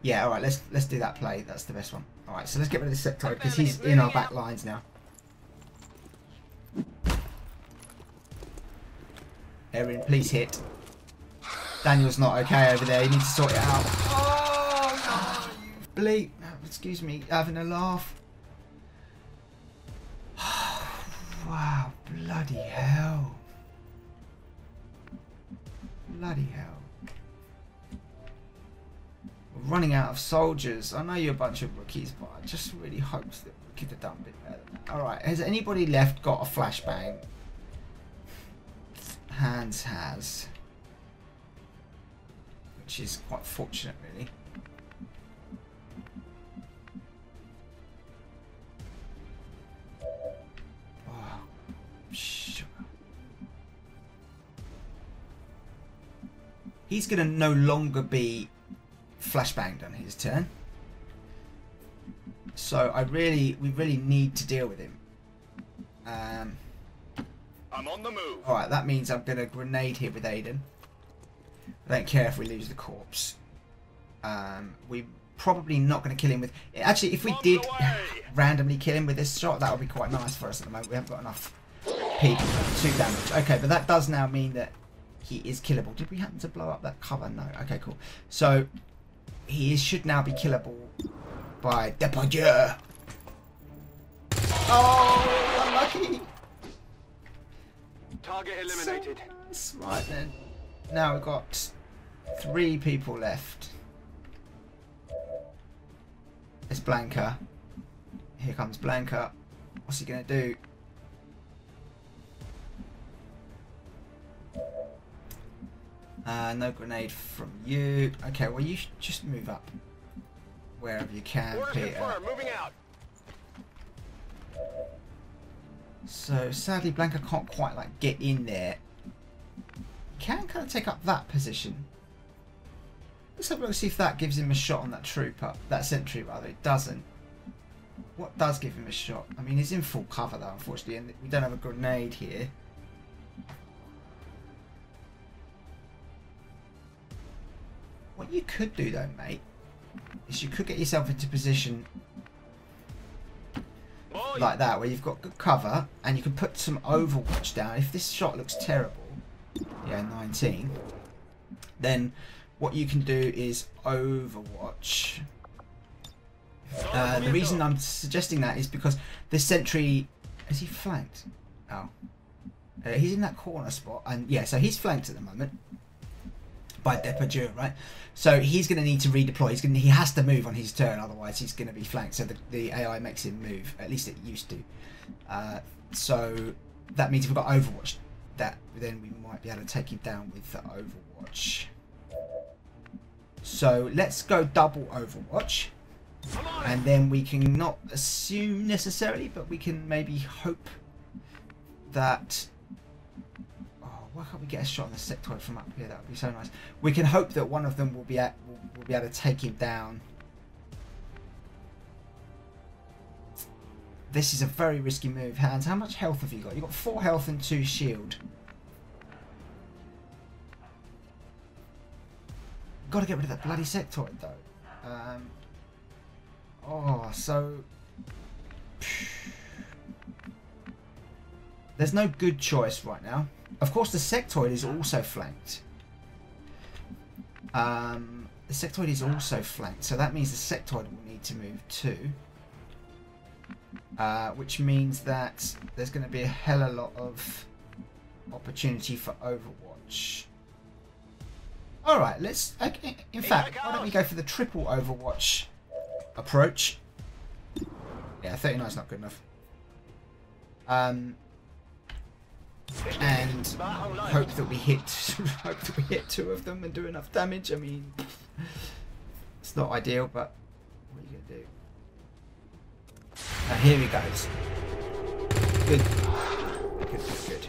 A: Yeah, all right. Let's do that play. That's the best one. All right. So let's get rid of the sectoid because he's in our back lines now. Erin, please hit. Daniel's not okay over there. You need to sort it out. Oh no! You bleep. Excuse me. Having a laugh. Wow, bloody hell. Bloody hell. We're running out of soldiers. I know you're a bunch of rookies, but I just really hoped that we could have done a bit better. Alright, has anybody left got a flashbang? Hans has. Which is quite fortunate, really. He's going to no longer be flashbanged on his turn. So we really need to deal with him.
C: I'm on the move.
A: Alright, that means I'm going to grenade here with Aiden. I don't care if we lose the corpse. We're probably not going to kill him with... Actually, if we did randomly kill him with this shot, that would be quite nice for us at the moment. We haven't got enough people. 2 damage. Okay, but that does now mean that he is killable. Did we happen to blow up that cover? No. Okay, cool. So he should now be killable by Depardieu. Oh, unlucky.
C: Target eliminated.
A: So nice. Right then. Now we've got 3 people left. It's Blanca. Here comes Blanca. What's he gonna do? No grenade from you. Okay, well you should just move up wherever you can, Peter.
C: Moving out.
A: So sadly, Blanca can't quite like get in there. Can kind of take up that position. Let's have a look, see if that gives him a shot on that trooper, that sentry rather. It doesn't. What does give him a shot? I mean, he's in full cover though, unfortunately, and we don't have a grenade here. What you could do though, mate, is you could get yourself into position like that, where you've got good cover, and you can put some overwatch down. If this shot looks terrible, yeah, 19, then what you can do is overwatch. The reason I'm suggesting that is because the sentry, is he flanked? Oh, he's in that corner spot, and yeah, so he's flanked at the moment by Depardieu, right? So he's going to need to redeploy. He has to move on his turn, otherwise he's going to be flanked. So the AI makes him move. At least it used to. So that means if we've got Overwatch, then we might be able to take him down with the Overwatch. So let's go double Overwatch, and then we can not assume necessarily, but we can maybe hope that. Why can't we get a shot on the sectoid from up here? That would be so nice. We can hope that one of them will be able to take him down. This is a very risky move, Hans. How much health have you got? You've got 4 health and 2 shield. Got to get rid of that bloody sectoid though. So there's no good choice right now. Of course, the sectoid is also flanked. The sectoid is also flanked, so that means the sectoid will need to move too. Which means that there's going to be a hell of a lot of opportunity for Overwatch. Alright, let's... Okay, in fact, why don't we go for the triple Overwatch approach. Yeah, 39 is not good enough. And hope that we hit 2 of them and do enough damage. I mean, it's not ideal, but what are you gonna do? Now here he goes. Good. Good, good.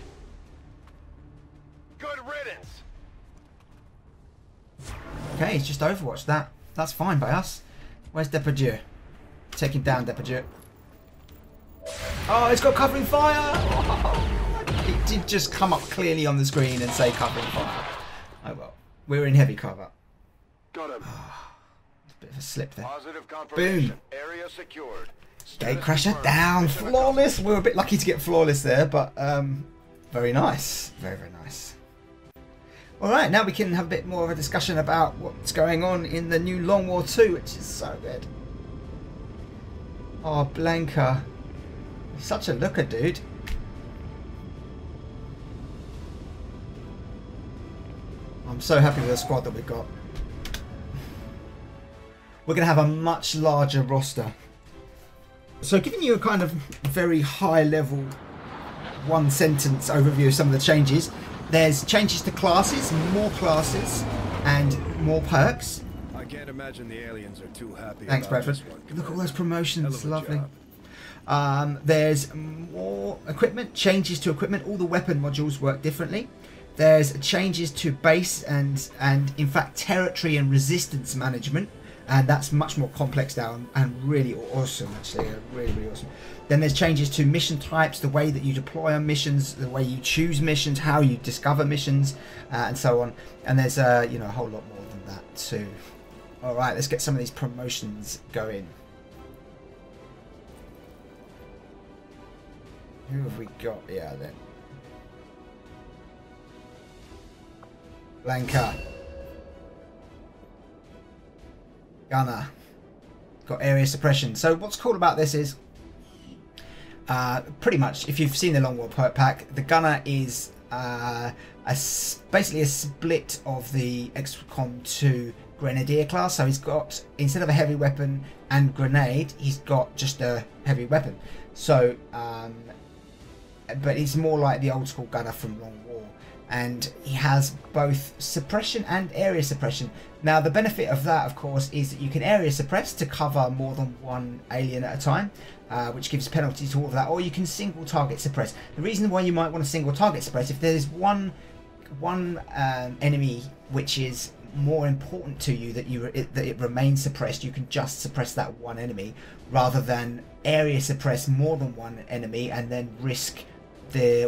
C: Good riddance.
A: Okay, it's just Overwatch. That's fine by us. Where's Depardieu? Take him down, Depardieu. Oh, it's got covering fire! Oh, it did just come up clearly on the screen and say covering fire. Oh well. We're in heavy cover.
C: Got him.
A: A bit of a slip there.
C: Positive confirmation.
A: Boom.
C: Area secured.
A: Gatecrasher down. Flawless. We were a bit lucky to get flawless there, but very nice. Very, very nice. Alright, now we can have a bit more of a discussion about what's going on in the new Long War 2, which is so good. Oh, Blanca. He's such a looker, dude. I'm so happy with the squad that we've got. We're going to have a much larger roster. So giving you a kind of very high level, one sentence overview of some of the changes. There's changes to classes, and more perks.
D: I can't imagine the aliens are too happy.
A: Thanks, Bradford. Look at all those promotions, lovely. There's more equipment, changes to equipment. All the weapon modules work differently. There's changes to base and in fact territory and resistance management, and that's much more complex now and really awesome, actually, really, really awesome. Then there's changes to mission types, the way that you deploy on missions, the way you choose missions, how you discover missions, and so on. And there's you know, a whole lot more than that too. All right, let's get some of these promotions going. Who have we got here then? Blanca. Gunner. Got area suppression. So what's cool about this is pretty much, if you've seen the Long War perk pack, the Gunner is basically a split of the XCOM 2 Grenadier class. So he's got, instead of a heavy weapon and grenade, he's got just a heavy weapon. So but it's more like the old school Gunner from Long War, and he has both suppression and area suppression. Now the benefit of that, of course, is that you can area suppress to cover more than one alien at a time, which gives penalty to all of that, or you can single target suppress. The reason why you might want to single target suppress, if there's one enemy which is more important to you that it remains suppressed, you can just suppress that one enemy rather than area suppress more than one enemy and then risk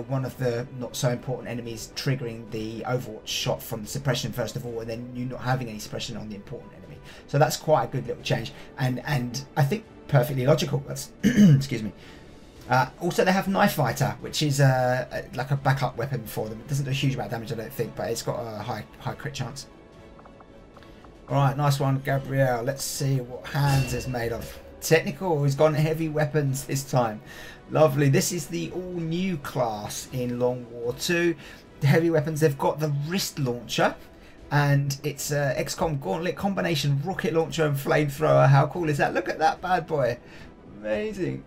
A: one of the not so important enemies triggering the Overwatch shot from the suppression first of all, and then you not having any suppression on the important enemy. So that's quite a good little change, and I think perfectly logical. That's excuse me. Also, they have Knife Fighter, which is like a backup weapon for them. It doesn't do a huge amount of damage, I don't think, but it's got a high crit chance. All right, nice one, Gabrielle. Let's see what Hans is made of. Technical, he's gone heavy weapons this time. Lovely. This is the all-new class in Long War 2. The heavy weapons, they've got the wrist launcher, and it's XCOM Gauntlet combination rocket launcher and flamethrower. How cool is that? Look at that bad boy. Amazing.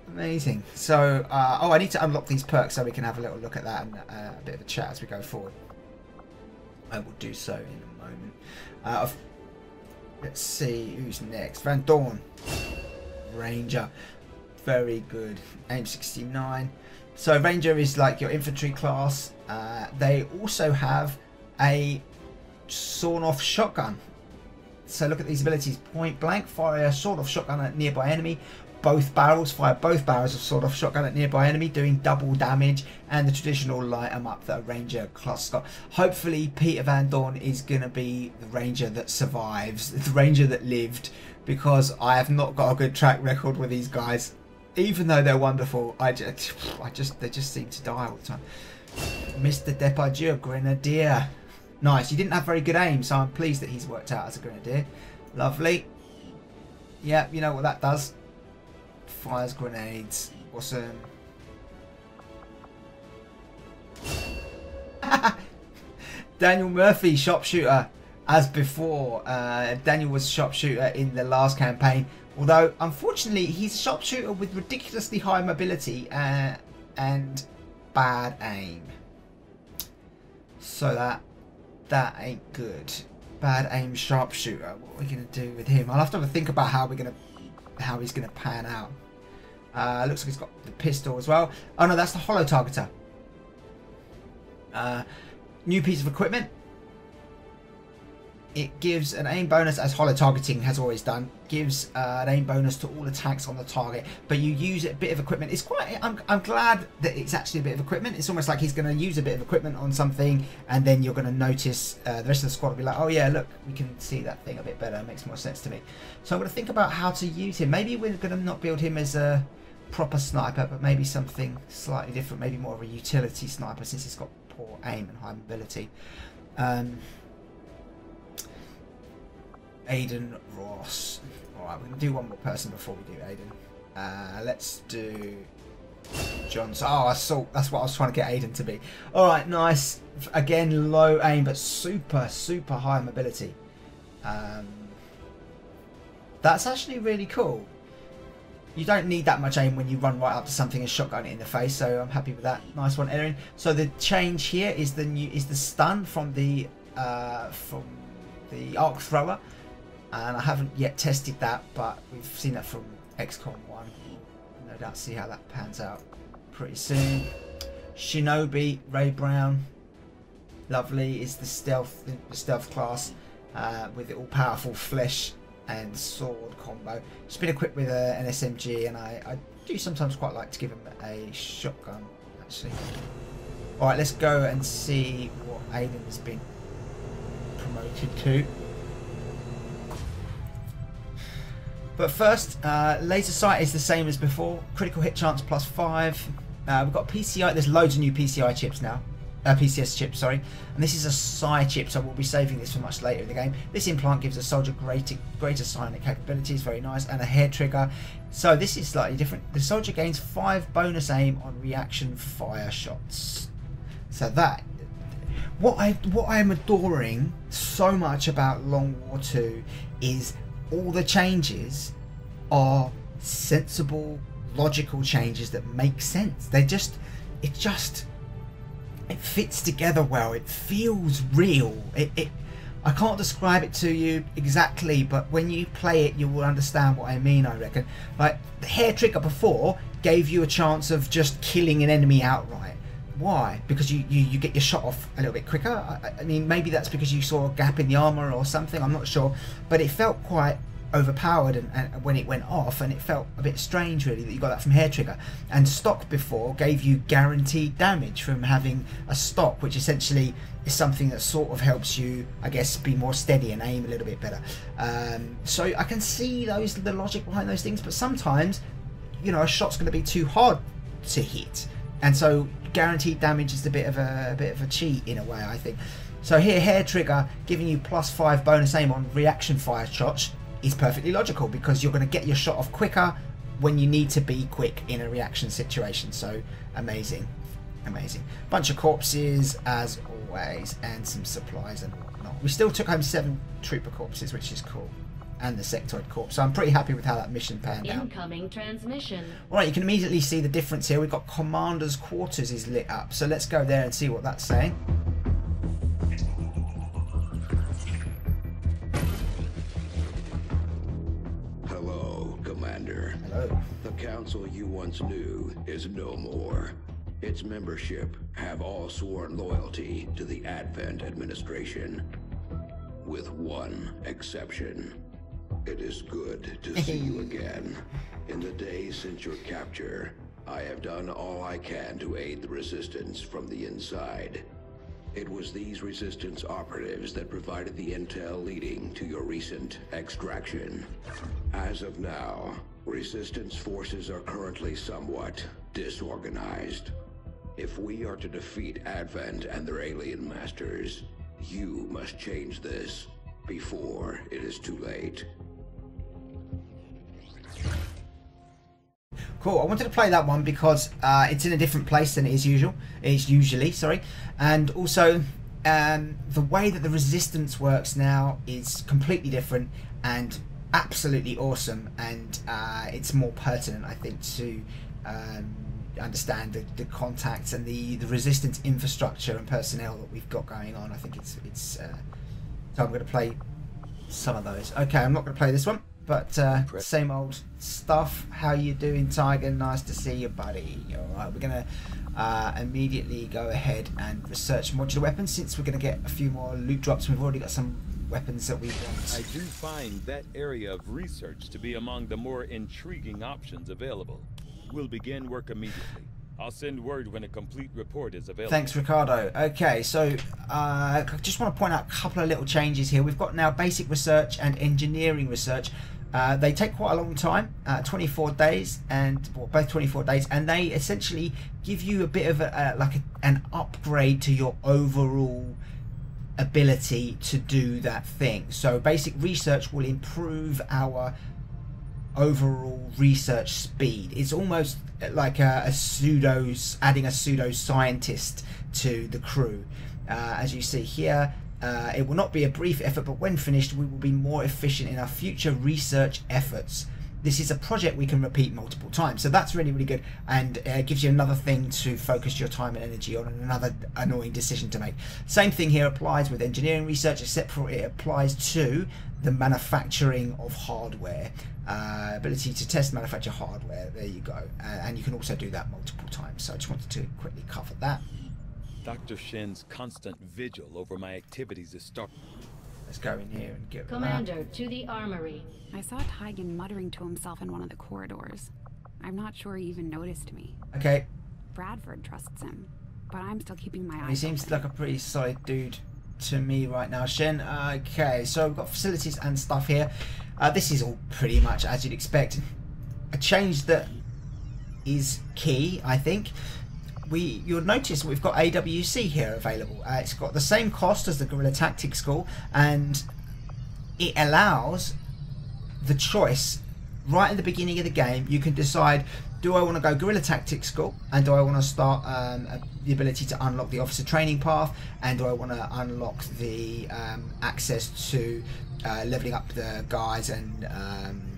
A: Amazing. So, oh, I need to unlock these perks so we can have a little look at that and a bit of a chat as we go forward. I will do so in a moment. Let's see who's next. Van Dorn. Ranger. Very good. Aim 69. So Ranger is like your infantry class. They also have a sawn-off shotgun. So look at these abilities. Point blank, fire a sawed-off shotgun at nearby enemy. Both barrels, fire both barrels of sawed-off shotgun at nearby enemy, doing double damage. And the traditional light 'em up that a Ranger class got. Hopefully Peter Van Dorn is going to be the Ranger that survives, the Ranger that lived, because I have not got a good track record with these guys. Even though they're wonderful, they just seem to die all the time. Mr. Depardieu, Grenadier. Nice. He didn't have very good aim, so I'm pleased that he's worked out as a Grenadier. Lovely. Yeah, you know what that does. Fires grenades. Awesome. Daniel Murphy, sharpshooter, as before. Daniel was sharpshooter in the last campaign. Although, unfortunately, he's a sharpshooter with ridiculously high mobility and bad aim. So that ain't good. Bad aim sharpshooter. What are we gonna do with him? I'll have to have a think about how he's gonna pan out. Looks like he's got the pistol as well. Oh no, that's the hollow targeter. New piece of equipment. It gives an aim bonus, as hollow targeting has always done. Gives an aim bonus to all attacks on the target, but you use a bit of equipment. It's quite. I'm glad that it's actually a bit of equipment. It's almost like he's going to use a bit of equipment on something, and then you're going to notice the rest of the squad will be like, oh yeah, look, we can see that thing a bit better. It makes more sense to me. So I'm going to think about how to use him. Maybe we're going to not build him as a proper sniper, but maybe something slightly different. Maybe more of a utility sniper, since he's got poor aim and high mobility. Aiden Ross. Alright, we're going to do one more person before we do Aiden. Let's do John. Oh, Assault. That's what I was trying to get Aiden to be. Alright, nice. Again, low aim, but super, super high mobility. That's actually really cool. You don't need that much aim when you run right up to something and shotgun it in the face, so I'm happy with that. Nice one, Erin. So the change here is the stun from the arc thrower. And I haven't yet tested that, but we've seen that from XCOM 1. No doubt see how that pans out pretty soon. Shinobi, Ray Brown. Lovely is the stealth class with the all-powerful flesh and sword combo. It's been equipped with an SMG, and I do sometimes quite like to give him a shotgun, actually. Alright, let's go and see what Aiden has been promoted to. But first, laser sight is the same as before. Critical hit chance +5. We've got PCI. There's loads of new PCI chips now. PCS chips, sorry. And this is a psi chip, so we'll be saving this for much later in the game. This implant gives a soldier greater psionic capabilities, very nice, and a hair trigger. So this is slightly different. The soldier gains 5 bonus aim on reaction fire shots. So that, what I'm adoring so much about Long War 2 is all the changes are sensible, logical changes that make sense. It fits together well. It feels real. I can't describe it to you exactly, but when you play it, you will understand what I mean, I reckon. Like, the hair trigger before gave you a chance of just killing an enemy outright. Why? Because you get your shot off a little bit quicker. I mean, maybe that's because you saw a gap in the armor or something, I'm not sure, but it felt quite overpowered and when it went off, and it felt a bit strange really that you got that from hair trigger. And stock before gave you guaranteed damage from having a stock, which essentially is something that sort of helps you, I guess, be more steady and aim a little bit better. So I can see the logic behind those things, but sometimes, you know, a shot's going to be too hard to hit, and so guaranteed damage is a bit of a cheat in a way, I think. So here, hair trigger giving you +5 bonus aim on reaction fire shots is perfectly logical, because you're going to get your shot off quicker when you need to be quick in a reaction situation. So amazing, amazing. Bunch of corpses as always, and some supplies and whatnot. We still took home 7 trooper corpses, which is cool, and the sectoid corpse. So I'm pretty happy with how that mission panned out.
E: Incoming transmission.
A: Alright, you can immediately see the difference here. We've got Commander's Quarters is lit up. So let's go there and see what that's saying.
F: Hello, Commander.
A: Hello.
F: The council you once knew is no more. Its membership have all sworn loyalty to the Advent administration. With one exception. It is good to see you again. In the days since your capture, I have done all I can to aid the resistance from the inside. It was these resistance operatives that provided the intel leading to your recent extraction. As of now, resistance forces are currently somewhat disorganized. If we are to defeat Advent and their alien masters, you must change this before it is too late.
A: Cool. I wanted to play that one because it's in a different place than it is usually, sorry. And also, the way that the resistance works now is completely different and absolutely awesome. And it's more pertinent, I think, to understand the contacts and the resistance infrastructure and personnel that we've got going on. I think it's so I'm going to play some of those. Okay, I'm not going to play this one. but same old stuff. How you doing, Tiger? Nice to see you, buddy. Alright, we're going to immediately go ahead and research modular weapons, since we're going to get a few more loot drops. We've already got some weapons that we want.
C: I do find that area of research to be among the more intriguing options available. We'll begin work immediately. I'll send word when a complete report is available.
A: Thanks, Ricardo. Okay, so I just want to point out a couple of little changes here. We've got now basic research and engineering research. They take quite a long time, 24 days, and well, both 24 days, and they essentially give you a bit of an upgrade to your overall ability to do that thing. So basic research will improve our overall research speed. It's almost like adding a pseudo scientist to the crew. As you see here, it will not be a brief effort, but when finished we will be more efficient in our future research efforts. This is a project we can repeat multiple times, so that's really, really good, and gives you another thing to focus your time and energy on, and another annoying decision to make. Same thing here applies with engineering research, except for it applies to the manufacturing of hardware. Ability to test manufacture hardware, there you go, and you can also do that multiple times. So I just wanted to quickly cover that.
C: Dr. Shen's constant vigil over my activities is starting.
A: Let's go in here and get
E: Commander, to the armory.
G: I saw Tygan muttering to himself in one of the corridors. I'm not sure he even noticed me.
A: Okay.
G: Bradford trusts him, but I'm still keeping my eyes
A: He seems
G: open.
A: like a pretty solid dude to me right now, Shen. Okay, so we've got facilities and stuff here. This is all pretty much as you'd expect. A change that is key, I think. You'll notice we've got AWC here available. It's got the same cost as the Guerrilla Tactics School, and it allows the choice right at the beginning of the game. You can decide, do I want to go Guerrilla Tactics School, and do I want to start the ability to unlock the officer training path, and do I want to unlock the access to leveling up the guys and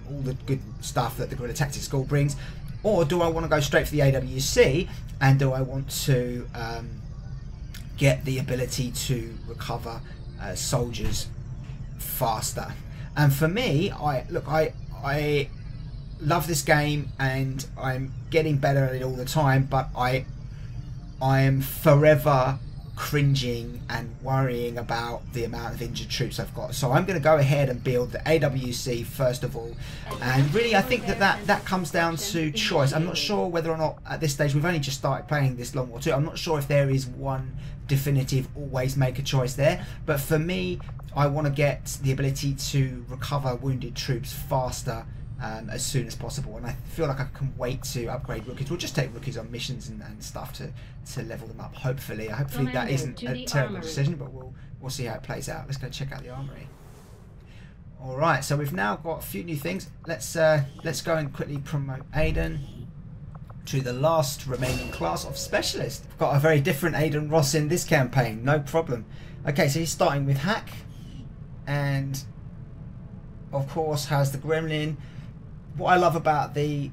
A: all the good stuff that the Guerrilla Tactics School brings, or do I want to go straight for the AWC, and do I want to get the ability to recover soldiers faster? And for me, I love this game and I'm getting better at it all the time, but I am forever cringing and worrying about the amount of injured troops I've got. So I'm going to go ahead and build the AWC first of all, and really I think that comes down to choice. I'm not sure whether or not at this stage, we've only just started playing this Long War 2, I'm not sure if there is one definitive always make a choice there, but for me I want to get the ability to recover wounded troops faster as soon as possible, and I feel like I can wait to upgrade rookies. We'll just take rookies on missions and stuff to level them up. Hopefully that isn't a terrible decision, but we'll see how it plays out. Let's go check out the armory. All right, so we've now got a few new things. Let's go and quickly promote Aiden to the last remaining class of specialist. We've got a very different Aiden Ross in this campaign, no problem. Okay, so he's starting with hack, and of course has the gremlin. What I love about the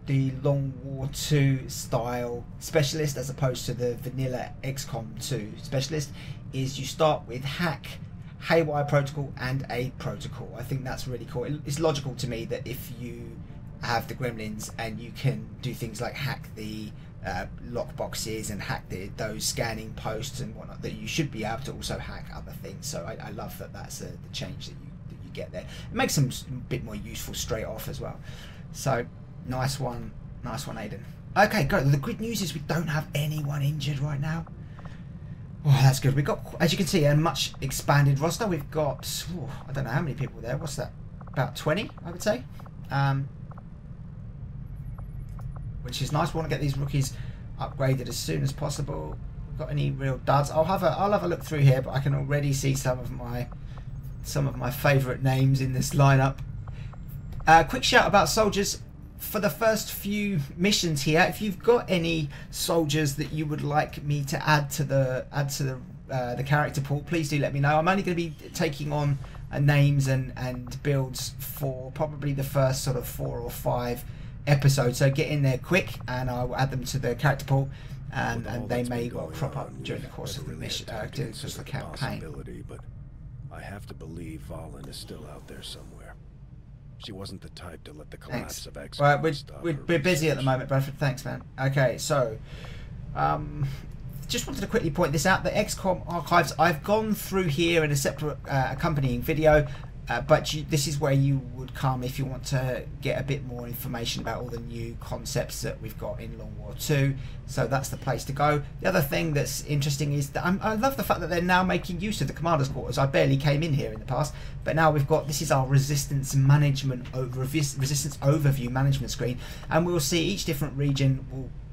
A: Long War 2 style specialist as opposed to the vanilla XCOM 2 specialist is you start with hack, haywire protocol and aid protocol. I think that's really cool. It's logical to me that if you have the gremlins and you can do things like hack the lock boxes and hack those scanning posts and whatnot, that you should be able to also hack other things. So I love that that's the change that you get there. It makes them a bit more useful straight off as well. So nice one Aiden. Okay, good. The good news is we don't have anyone injured right now. Oh, that's good. We've got, as you can see, a much expanded roster. We've got, I don't know how many people there. What's that? About 20, I would say. Which is nice. We want to get these rookies upgraded as soon as possible. Got any real duds? I'll have a look through here, but I can already see some of my favourite names in this lineup. Quick shout about soldiers for the first few missions here. If you've got any soldiers that you would like me to add to the character pool, please do let me know. I'm only going to be taking on names and builds for probably the first sort of 4 or 5 episodes. So get in there quick, and I will add them to the character pool. And they may well crop up during the course of the mission, during the course of the campaign.
D: But I have to believe Valen is still out there somewhere. She wasn't the type to let the collapse
A: Thanks.
D: of XCOM
A: Right,
D: stop
A: we're
D: her
A: busy at the
D: research.
A: moment, Bradford. Thanks, man. Okay, so just wanted to quickly point this out. The XCOM archives, I've gone through here in a separate accompanying video, but this is where you would come if you want to get a bit more information about all the new concepts that we've got in Long War 2. So that's the place to go. The other thing that's interesting is that I love the fact that they're now making use of the commander's quarters. I barely came in here in the past, but now we've got, this is our resistance management resistance overview management screen, and we'll see each different region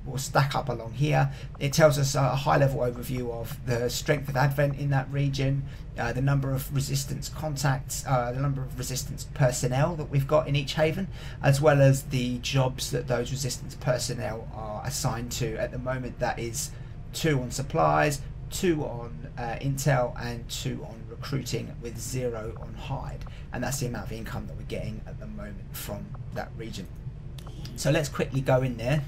A: will stack up along here. It tells us a high-level overview of the strength of Advent in that region, the number of resistance contacts, the number of resistance personnel that we've got in each haven, as well as the jobs that those resistance personnel are assigned to. At the moment, that is 2 on supplies, 2 on intel, and 2 on recruiting, with 0 on hide. And that's the amount of income that we're getting at the moment from that region. So let's quickly go in there.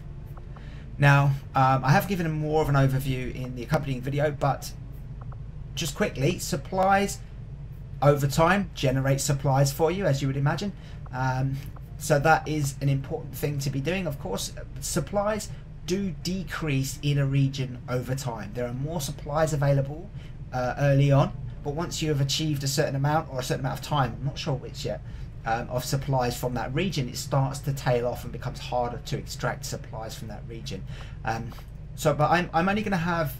A: Now, I have given more of an overview in the accompanying video, but just quickly, supplies over time generate supplies for you, as you would imagine. So that is an important thing to be doing. Of course, supplies do decrease in a region over time. There are more supplies available early on, but once you have achieved a certain amount, or a certain amount of time, I'm not sure which yet, of supplies from that region, it starts to tail off and becomes harder to extract supplies from that region. But I'm only going to have,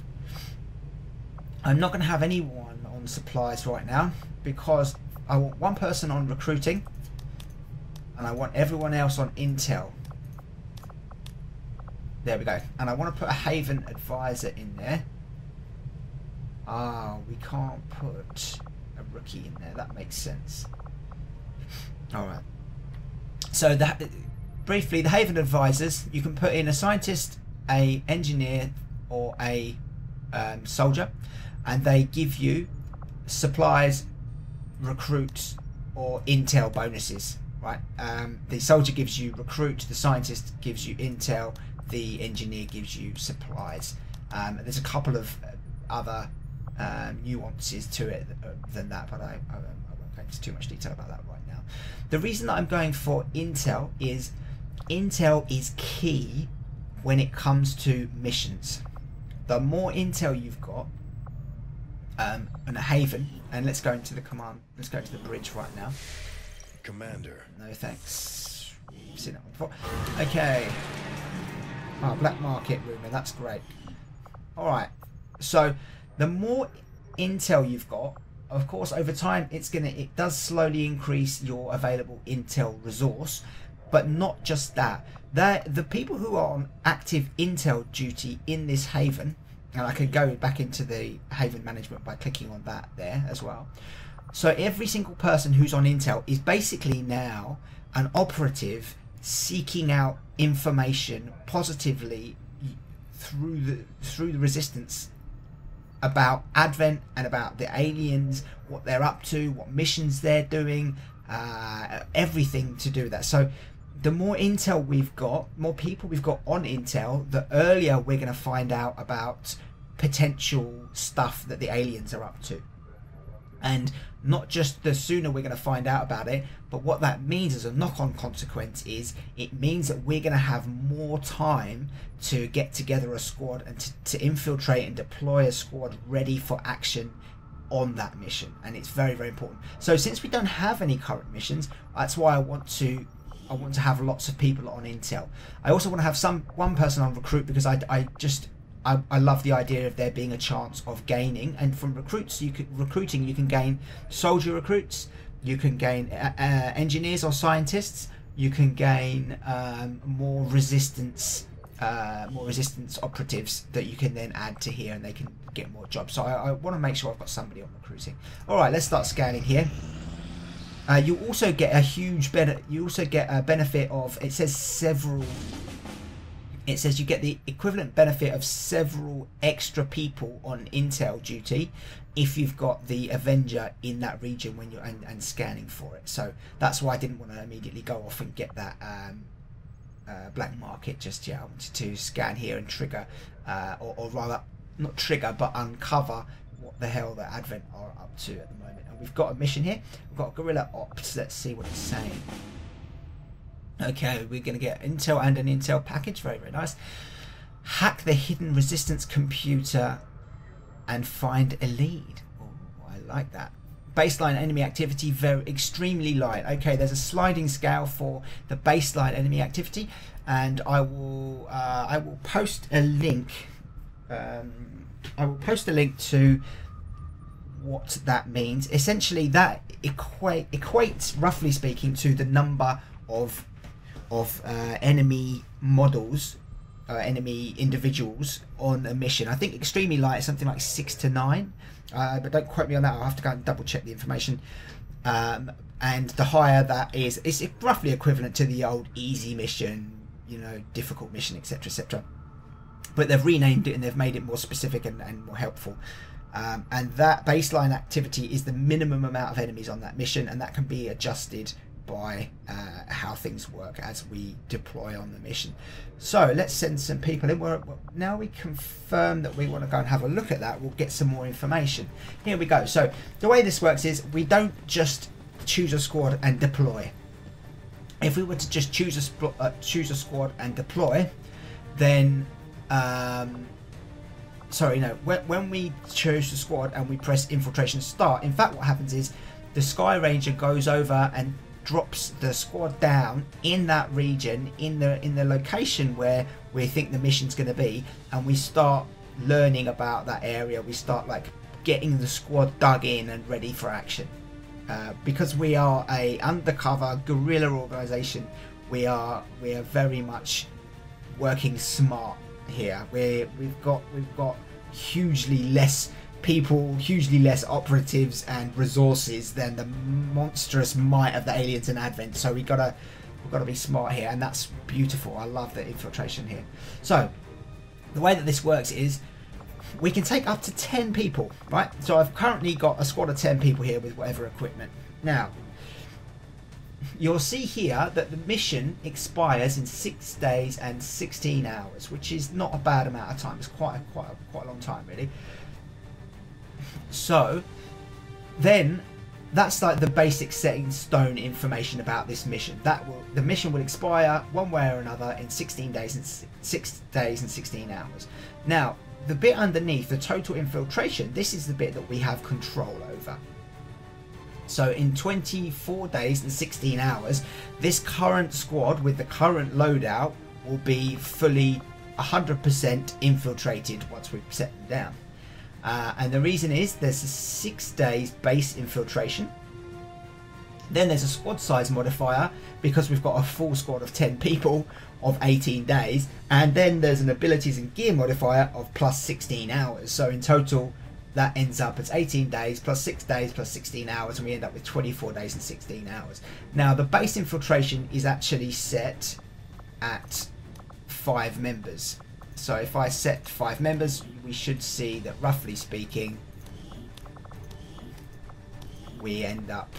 A: I'm not going to have anyone on supplies right now, because I want one person on recruiting and I want everyone else on intel. There we go. And I want to put a Haven advisor in there. We can't put a rookie in there. That makes sense. Alright, so briefly, the Haven advisors, you can put in a scientist, a engineer, or a soldier, and they give you supplies, recruits, or intel bonuses, right? The soldier gives you recruit, the scientist gives you intel, the engineer gives you supplies. There's a couple of other nuances to it than that, but I won't go into too much detail about that right now. The reason that I'm going for intel is key when it comes to missions. The more intel you've got, and a haven, and let's go into the command, let's go to the bridge right now.
D: Commander.
A: No thanks. I've seen that one before. Okay. Black market rumor, that's great. Alright, so the more intel you've got, of course, over time it does slowly increase your available intel resource, but not just that. The people who are on active intel duty in this haven, and I can go back into the haven management by clicking on that there as well. So every single person who's on intel is basically now an operative seeking out information positively through the resistance about Advent and about the aliens, what they're up to, what missions they're doing, everything to do with that. So the more intel we've got, more people we've got on intel, the earlier we're going to find out about potential stuff that the aliens are up to. And not just the sooner we're going to find out about it, but what that means as a knock-on consequence is it means that we're going to have more time to get together a squad and to infiltrate and deploy a squad ready for action on that mission. And it's very, very important. So since we don't have any current missions, that's why I want to have lots of people on intel. I also want to have one person on recruit, because I love the idea of there being a chance of gaining, and from recruiting you can gain soldier recruits, you can gain engineers or scientists, you can gain more resistance operatives that you can then add to here, and they can get more jobs. So I want to make sure I've got somebody on recruiting. All right, let's start scanning here. You also get a huge benefit. You also get a benefit of, it says you get the equivalent benefit of several extra people on intel duty if you've got the Avenger in that region when you're and scanning for it. So that's why I didn't want to immediately go off and get that black market just yet. I wanted to scan here and trigger, or rather not trigger, but uncover what the hell the Advent are up to at the moment. And we've got a mission here. We've got guerrilla ops. Let's see what it's saying. Okay, we're going to get intel and an intel package. Very, very nice. Hack the hidden resistance computer and find a lead. Oh, I like that. Baseline enemy activity, very extremely light. Okay, there's a sliding scale for the baseline enemy activity, and I will post a link. I will post a link to what that means. Essentially, that equates, roughly speaking, to the number of enemy models, enemy individuals on a mission. I think extremely light is something like 6 to 9, but don't quote me on that. I'll have to go and double check the information. And the higher that is, it's roughly equivalent to the old easy mission, you know, difficult mission, etc., etc. But they've renamed it and they've made it more specific and more helpful. And that baseline activity is the minimum amount of enemies on that mission, and that can be adjusted by how things work as we deploy on the mission. So let's send some people in. Now we confirm that we want to go and have a look at that. We'll get some more information. Here we go. So the way this works is we don't just choose a squad and deploy. If we were to just choose a squad and deploy, then sorry, no, when we choose the squad and we press infiltration start, in fact what happens is the Sky Ranger goes over and drops the squad down in that region, in the location where we think the mission's going to be, and we start learning about that area. We start like getting the squad dug in and ready for action. Because we are a undercover guerrilla organization, we are very much working smart here. We've got hugely less people, hugely less operatives and resources than the monstrous might of the aliens in Advent. So we've got to be smart here, and that's beautiful. I love the infiltration here. So the way that this works is we can take up to 10 people, right? So I've currently got a squad of 10 people here with whatever equipment. Now you'll see here that the mission expires in 6 days and 16 hours, which is not a bad amount of time. It's quite a long time, really. So then that's like the basic set in stone information about this mission. The mission will expire one way or another in 16 days and 6 days and 16 hours. Now the bit underneath, the total infiltration, this is the bit that we have control over. So in 24 days and 16 hours, this current squad with the current loadout will be fully 100% infiltrated once we've set them down. And the reason is there's a 6 days base infiltration. Then there's a squad size modifier because we've got a full squad of 10 people of 18 days. And then there's an abilities and gear modifier of plus 16 hours. So in total, that ends up as 18 days plus 6 days plus 16 hours, and we end up with 24 days and 16 hours. Now the base infiltration is actually set at 5 members. So if I set 5 members, we should see that roughly speaking we end up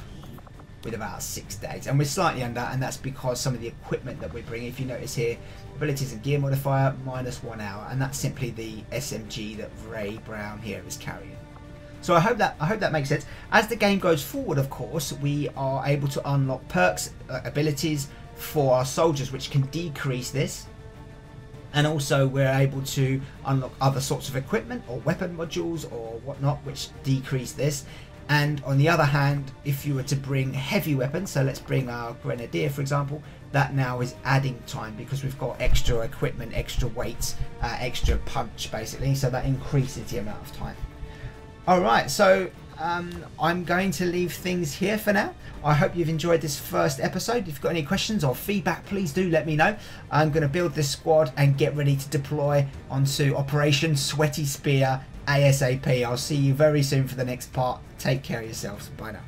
A: with about 6 days, and we're slightly under, and that's because some of the equipment that we're bringing, if you notice here, abilities and gear modifier minus 1 hour, and that's simply the SMG that Ray Brown here is carrying. So I hope that makes sense. As the game goes forward, of course, we are able to unlock perks, abilities for our soldiers, which can decrease this, and also we're able to unlock other sorts of equipment or weapon modules or whatnot, which decrease this. And on the other hand, if you were to bring heavy weapons, so let's bring our grenadier for example, that now is adding time because we've got extra equipment, extra weight, extra punch basically, so that increases the amount of time. Alright, so I'm going to leave things here for now. I hope you've enjoyed this first episode. If you've got any questions or feedback, please do let me know. I'm going to build this squad and get ready to deploy onto Operation Sweaty Spear ASAP. I'll see you very soon for the next part. Take care of yourselves. Bye now.